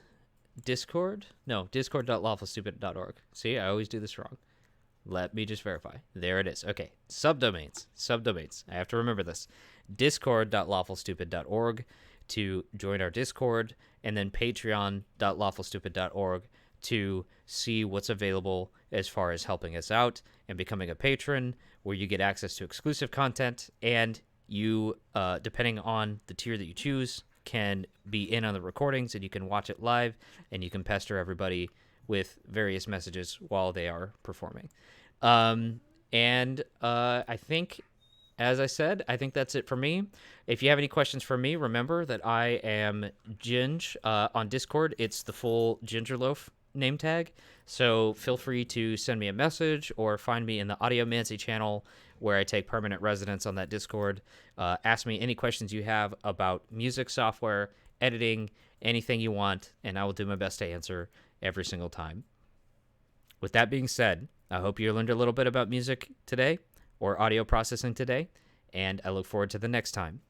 discord. No, discord.lawfulstupid.org. See, I always do this wrong. Let me just verify. There it is. Okay. Subdomains. I have to remember this. Discord.lawfulstupid.org to join our Discord, and then patreon.lawfulstupid.org to see what's available as far as helping us out and becoming a patron, where you get access to exclusive content, and you, depending on the tier that you choose, can be in on the recordings, and you can watch it live, and you can pester everybody with various messages while they are performing. I think, as I said, I think that's it for me. If you have any questions for me, remember that I am Ginge on Discord. It's the full Gingerloaf name tag. So feel free to send me a message or find me in the Audiomancy channel, where I take permanent residence on that Discord. Ask me any questions you have about music software, editing, anything you want, and I will do my best to answer every single time. With that being said, I hope you learned a little bit about music today, or audio processing today, and I look forward to the next time.